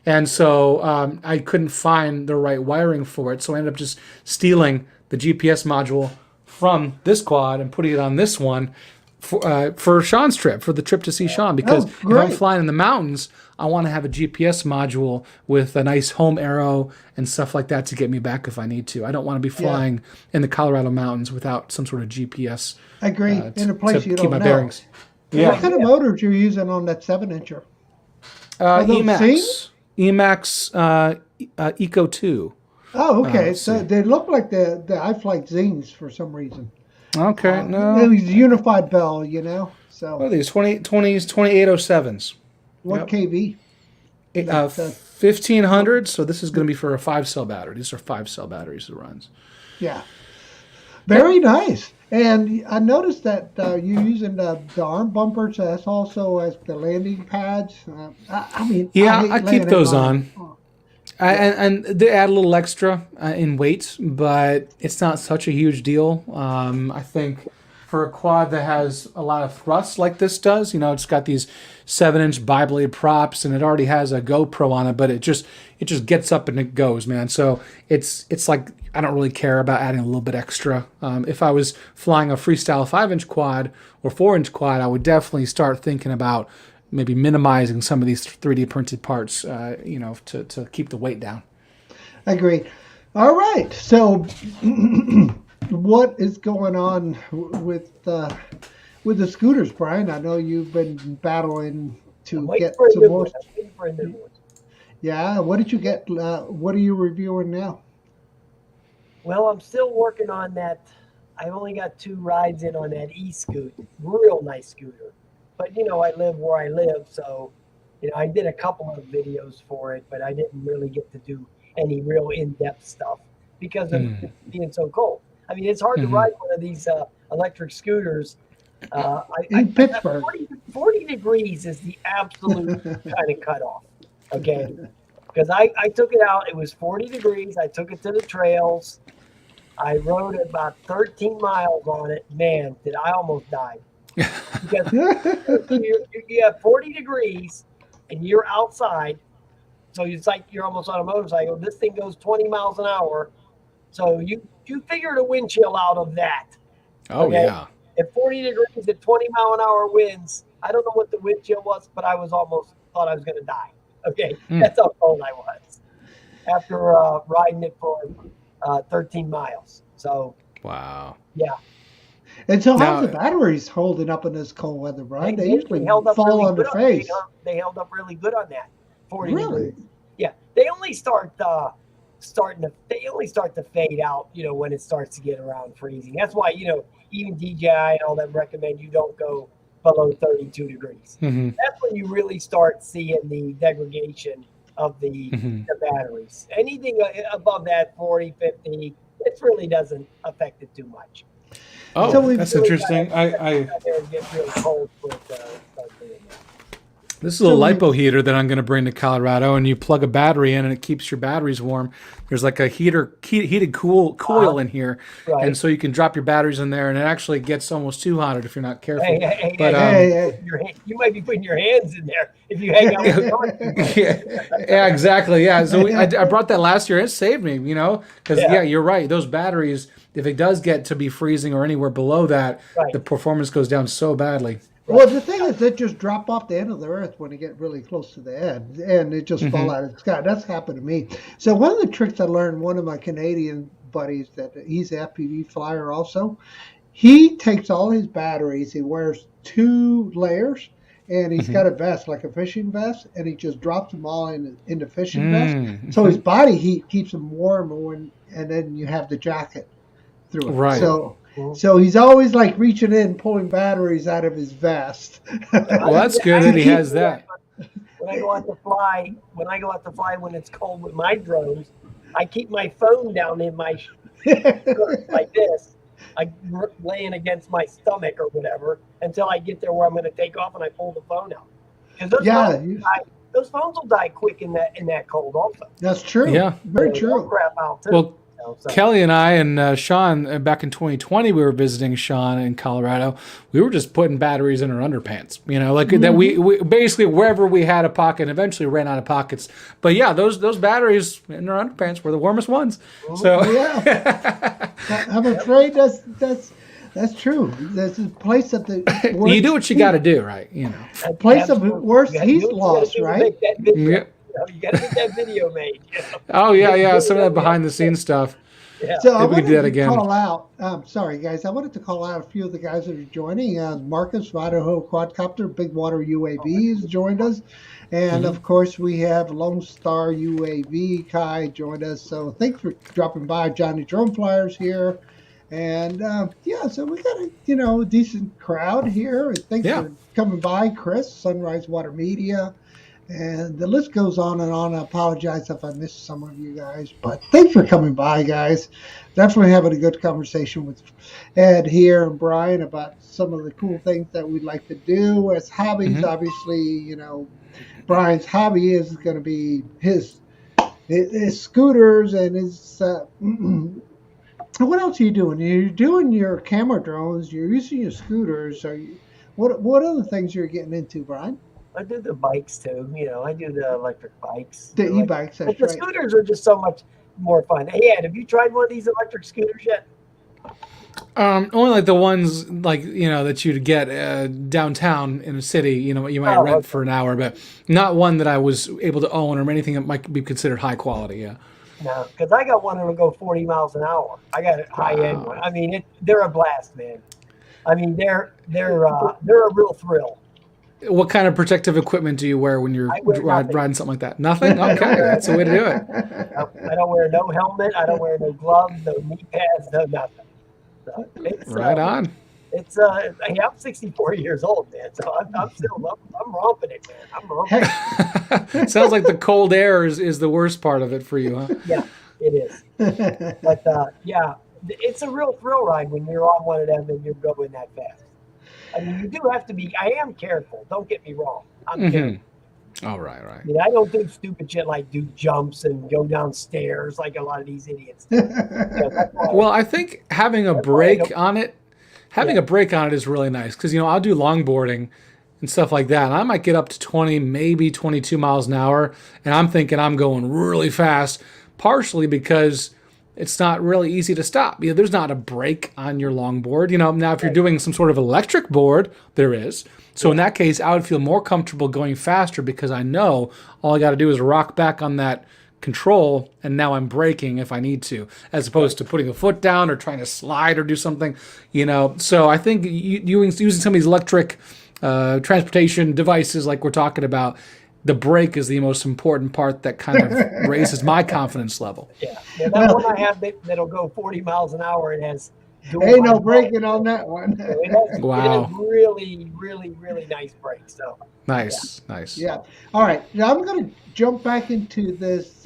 And so I couldn't find the right wiring for it, so I ended up just stealing the GPS module from this quad and putting it on this one for Sean's trip, for the trip to see Sean, because if I'm flying in the mountains, I want to have a GPS module with a nice home arrow and stuff like that to get me back if I need to. I don't want to be flying in the Colorado mountains without some sort of GPS. I agree. In a place you keep don't my know. bearings. What kind of motors you're using on that 7-incher? Emax Eco 2. Oh, okay. So they look like the iFlight Zines for some reason. Okay, no. It was unified bell, you know. So what are these? 2807s. What kV? 1500. So this is going to be for a 5-cell battery. These are 5-cell batteries it runs. Yeah. Very nice. And I noticed that you're using the arm bumpers as also as the landing pads. I keep those on. And they add a little extra in weight, but it's not such a huge deal. I think for a quad that has a lot of thrust like this does, it's got these 7-inch bi-blade props and it already has a GoPro on it, but it just gets up and it goes, man. So it's like I don't really care about adding a little bit extra. If I was flying a freestyle 5-inch quad or 4-inch quad, I would definitely start thinking about maybe minimizing some of these 3D printed parts, to keep the weight down. I agree. All right. So what is going on with the scooters, Brian? I know you've been battling to get some more. Yeah. What did you get? What are you reviewing now? Well, I'm still working on that. I only got 2 rides in on that e-scoot. Real nice scooter. But, I live where I live, so, I did a couple of videos for it, but I didn't really get to do any real in-depth stuff because of being so cold. I mean, it's hard to ride one of these electric scooters. In Pittsburgh. 40 degrees is the absolute kind of cutoff, okay? Because I took it out. It was 40 degrees. I took it to the trails. I rode about 13 miles on it. Man, did I almost die. Because you have 40 degrees and you're outside, so it's like you're almost on a motorcycle. This thing goes 20 miles an hour, so you figure the wind chill out of that. Oh, okay? Yeah. At 40 degrees at 20 mile an hour winds, I don't know what the wind chill was, but I was almost thought I was going to die. Okay, that's how cold I was after riding it for 13 miles. So wow. Yeah. And so how's the batteries holding up in this cold weather, Brian? They usually fall on the face. They held up really good on that. 40 really? degrees. Yeah. They only start to fade out, when it starts to get around freezing. That's why, even DJI and all them recommend you don't go below 32 degrees. That's when you really start seeing the degradation of the batteries. Anything above that 40, 50, it really doesn't affect it too much. Oh, so that's really interesting. This is a Lipo heater that I'm going to bring to Colorado, and you plug a battery in, and it keeps your batteries warm. There's like a heated coil in here, right. And so you can drop your batteries in there, and it actually gets almost too hot if you're not careful. You might be putting your hands in there if you hang out with yeah, exactly. Yeah, so I brought that last year. It saved me, because you're right. Those batteries, if it does get to be freezing or anywhere below that, the performance goes down so badly. Well, the thing is, it just drop off the end of the earth when you get really close to the end, and it just fall out of the sky. That's happened to me. So one of the tricks I learned, one of my Canadian buddies, that he's an FPV flyer also, he takes all his batteries, he wears 2 layers, and he's got a vest, like a fishing vest, and he just drops them all in the fishing vest. So his body heat keeps him warm, and then you have the jacket through it. Right. So Mhm. So he's always like reaching in, pulling batteries out of his vest. Well, that's good that he has that. When I go out to fly, when it's cold with my drones, I keep my phone down in my shirt like this, like laying against my stomach or whatever, until I get there where I'm going to take off, and I pull the phone out. Because Yeah, those phones will die quick in that cold also. that's true. Yeah. Very They'll true. crap out too. Well, So, Kelly and I and Sean, back in 2020, we were visiting Sean in Colorado. We were just putting batteries in our underpants, like that. We basically wherever we had a pocket, eventually ran out of pockets. But yeah, those batteries in our underpants were the warmest ones. So Yeah, I'm afraid that's true. There's a place at the worst you do what you got to do, right? place of worst heat loss, right? Yeah. You got to get that video made. Oh yeah. Some of that behind the scenes stuff. Yeah. So I Maybe we can do wanted that to again. call out. Sorry, guys. I wanted to call out a few of the guys that are joining. Marcus, Idaho Quadcopter, Big Water UAV has joined us, and of course we have Lone Star UAV. Kai joined us. So thanks for dropping by. Johnny Drone Flyers here, and yeah. So we got a decent crowd here. And thanks for coming by, Chris, Sunrise Water Media. And the list goes on and on. I apologize if I missed some of you guys, but thanks for coming by, guys. Definitely having a good conversation with Ed here and Brian about some of the cool things that we'd like to do as hobbies. Obviously, Brian's hobby is going to be his scooters and his. What else are you doing? You're doing your camera drones. You're using your scooters. What other things you're getting into, Brian? I do the bikes too. I do the electric bikes. The e-bikes, that's but the right. scooters are just so much more fun. Hey, Ed, have you tried one of these electric scooters yet? Only like the ones that you'd get downtown in a city. You might rent for an hour, but not one that I was able to own or anything that might be considered high quality. Yeah. No, because I got one that'll go 40 miles an hour. I got a high-end one. I mean, they're a blast, man. I mean, they're a real thrill. What kind of protective equipment do you wear when you're riding something like that? Nothing? Okay, that's the way to do it. I don't wear no helmet. I don't wear no gloves, no knee pads, no nothing. So right on. I'm 64 years old, man. So I'm romping it, man. I'm romping it. Sounds like the cold air is the worst part of it for you, huh? Yeah, it is. But yeah, it's a real thrill ride when you're on one of them and you're going that fast. I mean, you do have to be. I am careful. Don't get me wrong. I'm careful. Oh, right. I don't do stupid shit like do jumps and go downstairs like a lot of these idiots do. Well, I think having a brake on it is really nice because I'll do longboarding and stuff like that, and I might get up to 20, maybe 22 miles an hour, and I'm thinking I'm going really fast, partially because it's not really easy to stop. There's not a brake on your longboard. Now if you're doing some sort of electric board, there is. So in that case, I would feel more comfortable going faster because I know all I got to do is rock back on that control, and now I'm braking if I need to, as opposed to putting a foot down or trying to slide or do something. So I think using some of these electric transportation devices like we're talking about, the brake is the most important part that kind of raises my confidence level. Yeah, that one I have that'll go 40 miles an hour. It has ain't no braking on that one. Wow. It has really, really, really nice brakes. So nice. Yeah. All right. Now I'm going to jump back into this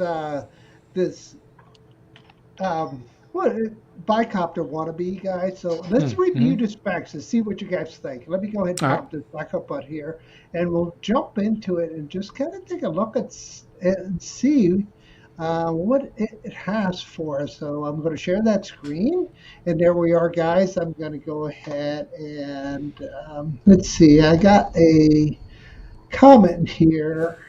bicopter wannabe, guys. So let's review the specs and see what you guys think. Let me go ahead and pop this back up out here, and we'll jump into it and just kind of take a look at and see what it has for us. So I'm going to share that screen, and there we are, guys. I'm going to go ahead and let's see. I got a comment here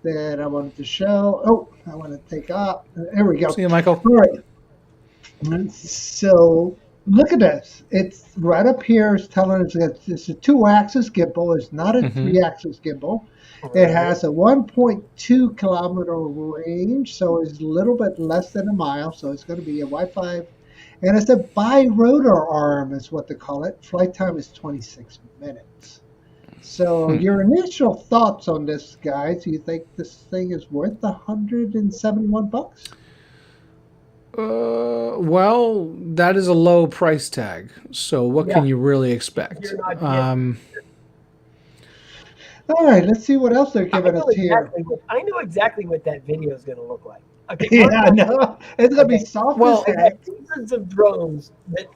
that I wanted to show. Oh, I want to take up. There we go. See you, Michael. All right. So look at this. It's right up here. It's telling us that it's a 2-axis gimbal. It's not a 3-axis gimbal. It has a 1.2 kilometer range, so it's a little bit less than a mile. So it's going to be a Wi-Fi, and it's a bi-rotor arm, is what they call it. Flight time is 26 minutes. So your initial thoughts on this, guys? Do you think this thing is worth $171? Well, that is a low price tag. So what can Yeah, you really you're expect? not getting. All right, let's see what else they're I giving know us here. exactly what that video is going to look like. Okay, Yeah, first I off, know. It's gonna be okay, soft as Well, they have heck. hundreds of drones that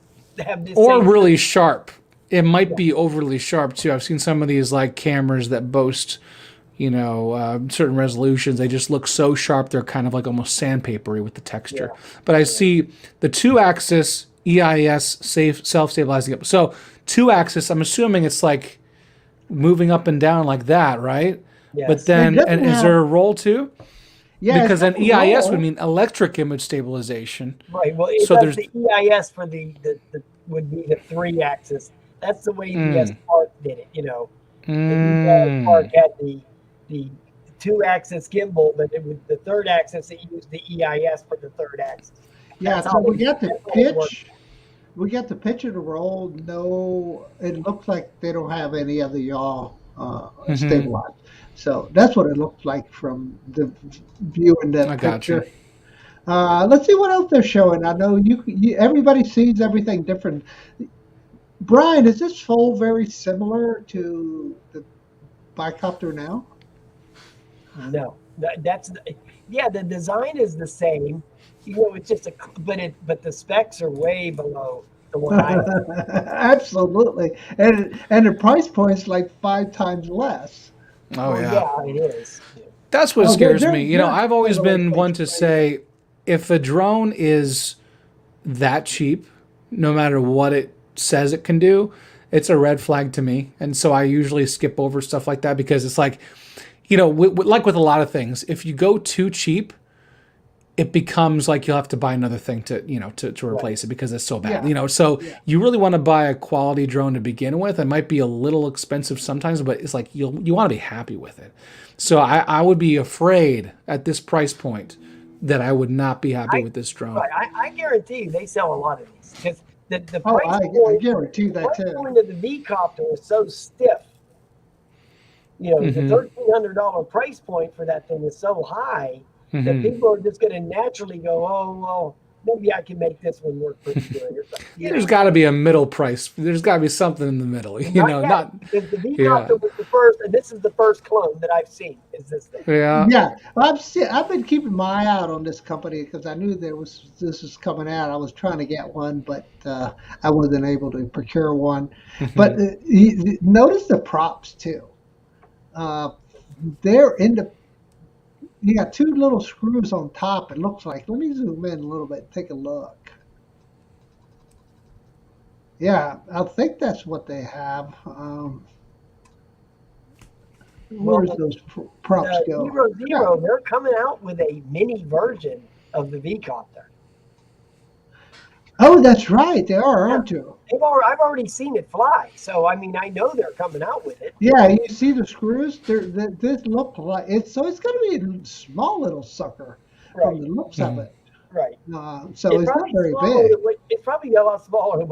have this or same. really sharp. It might Yeah, be overly sharp too. I've seen some of these like cameras that boast, certain resolutions. They just look so sharp they're kind of like almost sandpapery with the yeah, texture. But I yeah, see the two-axis EIS safe self-stabilizing. So two-axis, I'm assuming it's like moving up and down like that, right? But yes, It then, and doesn't is there have. a roll too? Yeah, it's Because got then a EIS would roll. mean electric image stabilization. right. Well, it So does there's, the EIS for the would be the 3 axis. That's the way the S mm, Park did it. The ES Park mm, had the 2 axis gimbal, but it was the third axis. It used the EIS for the third axis. Yeah, That's so how we they. got the That's how it works. pitch. We got the pitch of the roll. No, it looks like they don't have any other yaw mm-hmm. stabilized. So that's what it looks like from the view in I that gotcha. picture. Let's see what else they're showing. I know everybody sees everything different. Brian, is this fold very similar to the bicopter now? No, yeah. The design is the same. It's just but the specs are way below the one I have. Absolutely, and the price point's like 5 times less. Oh Well, yeah. yeah, it is. Yeah. That's what Oh, scares me. they're I've always still been one to extremely. say if a drone is that cheap, no matter what it says it can do, it's a red flag to me. And so I usually skip over stuff like that because it's like, like with a lot of things, if you go too cheap, it becomes like you'll have to buy another thing to Right. replace it because it's so bad. Yeah, So yeah. you really want to buy a quality drone to begin with. It might be a little expensive sometimes, but it's like you want to be happy with it. So I would be afraid at this price point that I would not be happy I with this drone. right. I guarantee you they sell a lot of these because the Oh, price I point guarantee the that price too. point of the V copter is so stiff. The Mm-hmm. $1,300 price point for that thing is so high that Mm-hmm. people are just going to naturally go, oh well, maybe I can make this one work pretty good or something. There's got to be a middle price. There's got to be something in the middle. Not yet, Not because the V yeah, copter was the first, and this is the first clone that I've seen. Is this thing? yeah. Yeah, I've been keeping my eye out on this company because I knew this was coming out. I was trying to get one, but I wasn't able to procure one. But notice the props too. Uh, they're in the. You got two little screws on top. It looks like. Let me zoom in a little bit. Take a look. Yeah, I think that's what they have. Well, Where's those props the go? Hero Yeah. Zero, they're coming out with a mini version of the V copter. Oh, that's right. They are, Yeah, aren't you? I've already seen it fly, so I mean I know they're coming out with it. Yeah, you see the screws? This look like it's so it's going to be a small little sucker from Right, the looks of Mhm. it. right. So it's not very big. It's probably a lot smaller than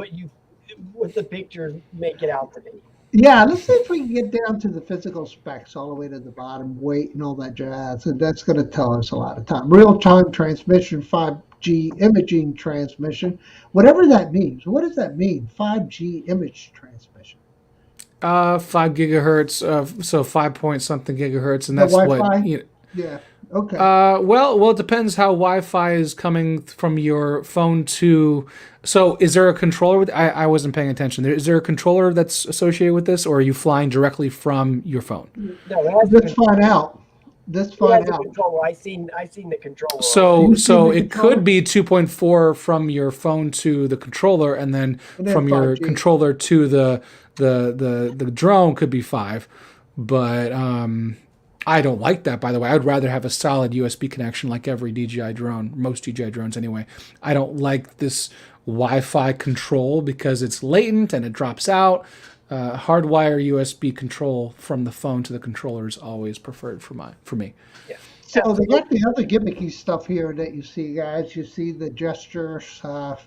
what the pictures make it out to be. Yeah, let's see if we can get down to the physical specs all the way to the bottom, weight and all that jazz. And that's going to tell us a lot of time. Real-time transmission, 5G imaging transmission, whatever that means. What does that mean? 5G image transmission. 5 gigahertz, so 5 point something gigahertz, and The that's what Wi-Fi? Yeah. Okay. Well, it depends how Wi-Fi is coming from your phone to. So, is there a controller with? I wasn't paying attention. Is there a controller that's associated with this, or are you flying directly from your phone? No, it has Let's find out. Let's find a out. controller. I seen the controller on it. So, You seen the it controller? could be 2.4 from your phone to the controller, and then And then from your 5G. controller to the drone could be 5. But I don't like that, by the way. I'd rather have a solid USB connection like every DJI drone, most DJI drones anyway. I don't like this Wi-Fi control because it's latent and it drops out. Hardwire USB control from the phone to the controller is always preferred for me. Yeah, So they absolutely. got the other gimmicky stuff here that you see, guys. You see the gestures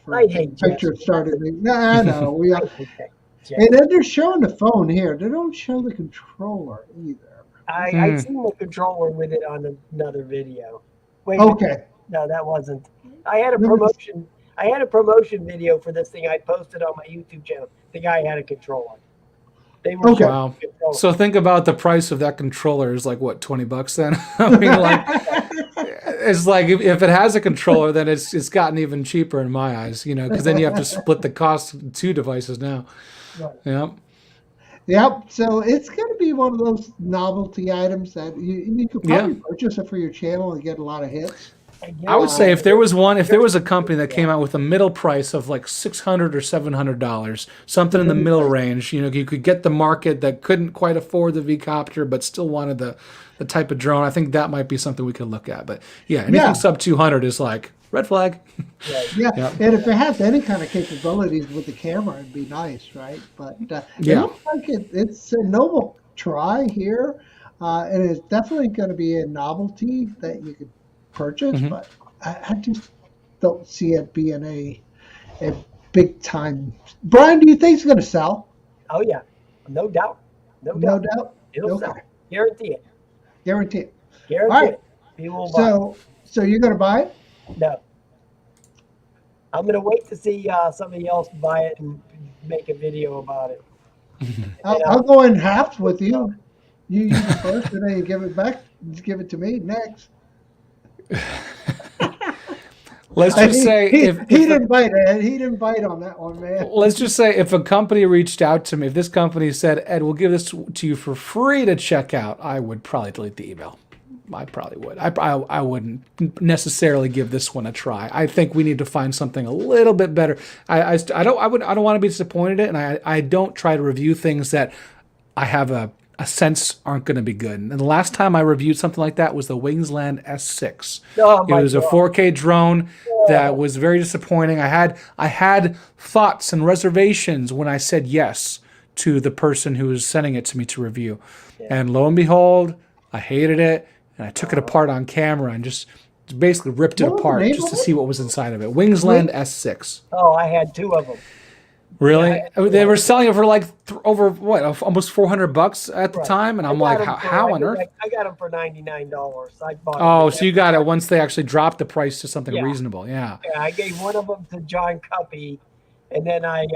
for I hate picture gestures. started. No, I know. I hate that And gesture. then they're showing the phone here. They don't show the controller either. I seen the controller with it on another video. Wait, Okay. no, that wasn't. I had a promotion. I had a promotion video for this thing I posted on my YouTube channel. The guy had a controller. They were Okay. Wow. So think about the price of that controller is like what, $20 then? I mean, like it's like if it has a controller, then it's gotten even cheaper in my eyes, you know, because then you have to split the cost of 2 devices now. Right. Yeah. Yep. So it's going to be one of those novelty items that you could probably purchase it for your channel and get a lot of hits. I would say if there was a company that came out with a middle price of like $600 or $700, something in the middle range, you know, you could get the market that couldn't quite afford the V-Copter but still wanted the type of drone. I think that might be something we could look at. But yeah, anything sub 200 is like red flag. Yeah, and if it has any kind of capabilities with the camera, it'd be nice, right? But it looks like it's a novel try here, and it's definitely going to be a novelty that you could purchase, but I just don't see it being a big time. Brian, do you think it's going to sell? Oh yeah, no doubt. No doubt. It'll sell. Guarantee it. Guarantee it. Guarantee All right. it. People will buy So you're going to buy it? No. I'm going to wait to see somebody else buy it and make a video about it. I'll go in halves with you. You use it first, and then you give it back. Give it to me next. Let's just say he didn't bite it. He didn't bite on that one, man. Let's just say if a company reached out to me, if this company said, Ed, we'll give this to you for free to check out, I would probably delete the email. I probably would. I wouldn't necessarily give this one a try. I think we need to find something a little bit better. I don't want to be disappointed in, and I don't try to review things that I have a sense aren't going to be good. And the last time I reviewed something like that was the Wingsland S6. Oh, it was a 4K drone that was very disappointing. I had thoughts and reservations when I said yes to the person who was sending it to me to review. And lo and behold, I hated it. And I took it apart on camera and just basically ripped it apart just to see what was inside of it. Wingsland S6. Oh, I had 2 of them. Really? They were selling it for like over what, almost $400 at the time, and I'm like, how on earth? I got them for $99. I bought. Oh, so you got it once they actually dropped the price to something reasonable, yeah. I gave one of them to John Cuppy, and then I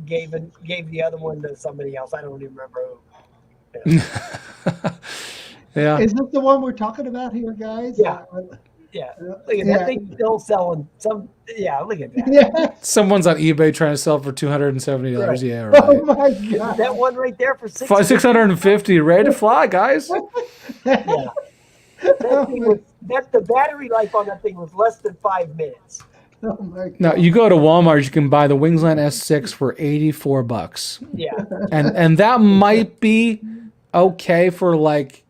gave the other one to somebody else. I don't even remember who. Yeah. Yeah. Is this the one we're talking about here, guys? Yeah. Yeah. Look at that thing still selling some. Yeah, look at that. Yeah. Someone's on eBay trying to sell for $270. Right. Yeah, right. Oh my God. That one right there for $650, ready to fly, guys. Yeah. The battery life on that thing was less than 5 minutes. Oh my God. Now you go to Walmart, you can buy the Wingsland S6 for $84. Yeah. And that might be okay for like.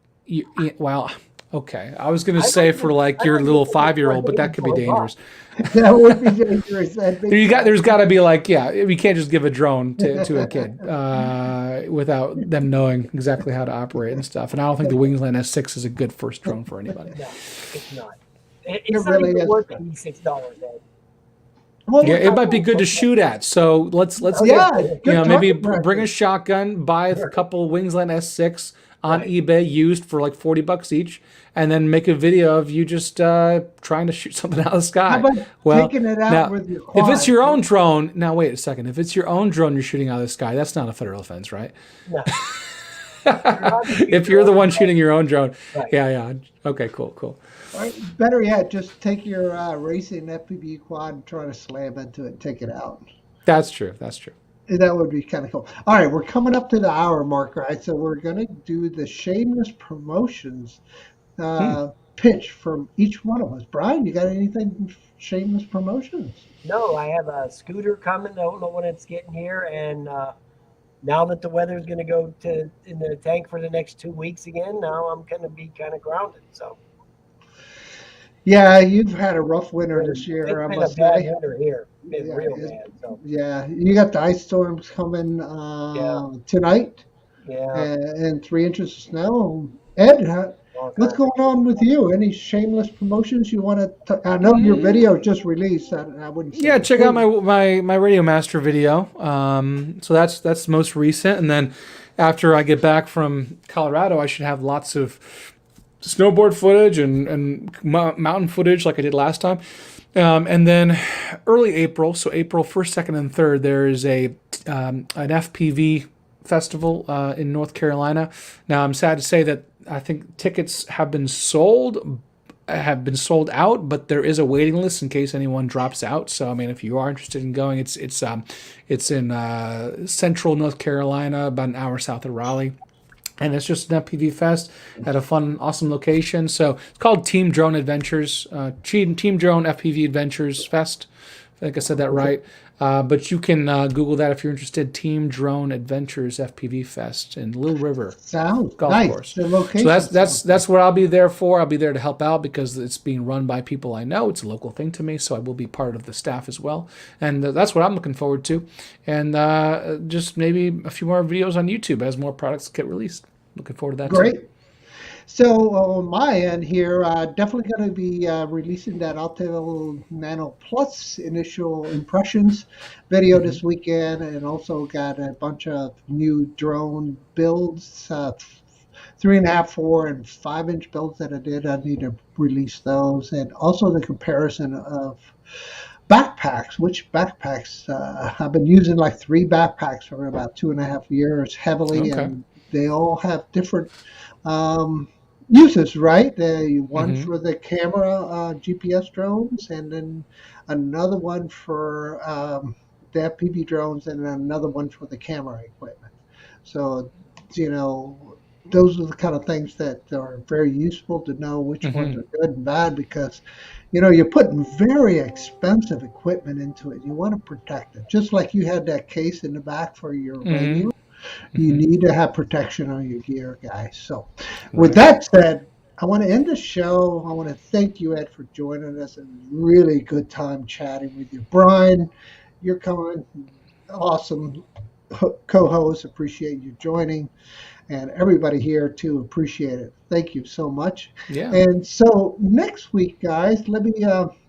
Well, okay. I was going to say for like your little 5-year-old, but that could be dangerous. That would be dangerous. There's got to be like, you can't just give a drone to a kid without them knowing exactly how to operate and stuff. And I don't think the Wingsland S6 is a good first drone for anybody. No, it's not. It's not even worth $86, Ed. Well, Yeah, it might be good to shoot at. So let's maybe bring a shotgun, buy a couple Wingsland S6 on eBay used for like $40 each, and then make a video of you just trying to shoot something out of the sky. How about taking it out with your quad? If it's your own drone, now wait a second. If it's your own drone you're shooting out of the sky, that's not a federal offense, right? No. If you're the one shooting your own drone, Right. yeah. Okay, cool. Right, better yet, just take your racing FPV quad and try to slam into it and take it out. That's true. That would be kind of cool. All right, we're coming up to the hour mark, right? So we're going to do the shameless promotions pitch from each one of us. Brian, you got anything shameless promotions? No, I have a scooter coming. I don't know when it's getting here. And now that the weather's going to go in the tank for the next 2 weeks again, now I'm going to be kind of grounded. So. Yeah, you've had a rough winter this year, I It's been must a bad say. winter here. It's been real bad. So. Yeah, you got the ice storms coming tonight, and 3 inches of snow. Ed, what's going on with you? Any shameless promotions you want to? I know your video just released. I wouldn't. Say Check out my Radio Master video. So that's most recent, and then after I get back from Colorado, I should have lots of snowboard footage and mountain footage like I did last time. And then early April, so April 1st, 2nd, and 3rd, there is an FPV Festival in North Carolina. Now, I'm sad to say that I think tickets have been sold out, but there is a waiting list in case anyone drops out. So, I mean, if you are interested in going, it's in central North Carolina, about an hour south of Raleigh. And it's just an FPV Fest at a fun, awesome location. So it's called Team Drone Adventures, Team Drone FPV Adventures Fest. I think I said that right. But you can Google that if you're interested. Team Drone Adventures FPV Fest in Little River Sounds Golf nice. Course. The location. So that's what I'll be there for. I'll be there to help out because it's being run by people I know. It's a local thing to me, so I will be part of the staff as well. And that's what I'm looking forward to. And just maybe a few more videos on YouTube as more products get released. Looking forward to that. Great. Too. So on my end here, definitely going to be releasing that Untitled Nano Plus initial impressions video this weekend, and also got a bunch of new drone builds, 3.5, 4, and 5-inch builds that I did. I need to release those, and also the comparison of backpacks. Which backpacks I've been using like 3 backpacks for about 2.5 years heavily, and they all have different uses, right? One for the camera GPS drones, and then another one for the FPV drones, and another one for the camera equipment. So, those are the kind of things that are very useful to know which ones are good and bad, because, you're putting very expensive equipment into it. You want to protect it. Just like you had that case in the back for your radio. You need to have protection on your gear, guys. So with that said, I want to end the show. I want to thank you, Ed, for joining us. It was a really good time chatting with you. Brian, you're coming. Awesome co-host. Appreciate you joining. And everybody here, too, appreciate it. Thank you so much. Yeah. And so next week, guys, let me,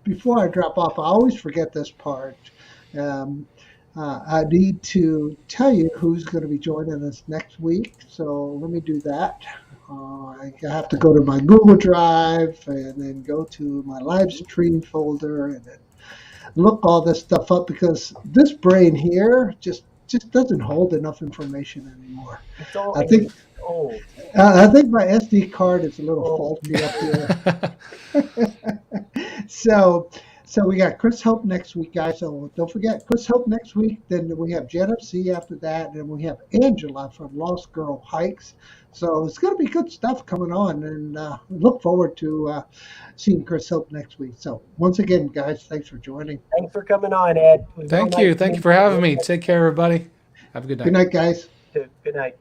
before I drop off, I always forget this part. I need to tell you who's going to be joining us next week. So let me do that. I have to go to my Google Drive and then go to my live stream folder and then look all this stuff up, because this brain here just doesn't hold enough information anymore. I think my SD card is a little faulty up here. So we got Chris Hope next week, guys. So don't forget Chris Hope next week. Then we have Jen FC after that, and we have Angela from Lost Girl Hikes. So it's going to be good stuff coming on, and look forward to seeing Chris Hope next week. So once again, guys, thanks for joining. Thanks for coming on, Ed. Thank you for having me. Take care, everybody. Have a good night. Good night, guys. Good night.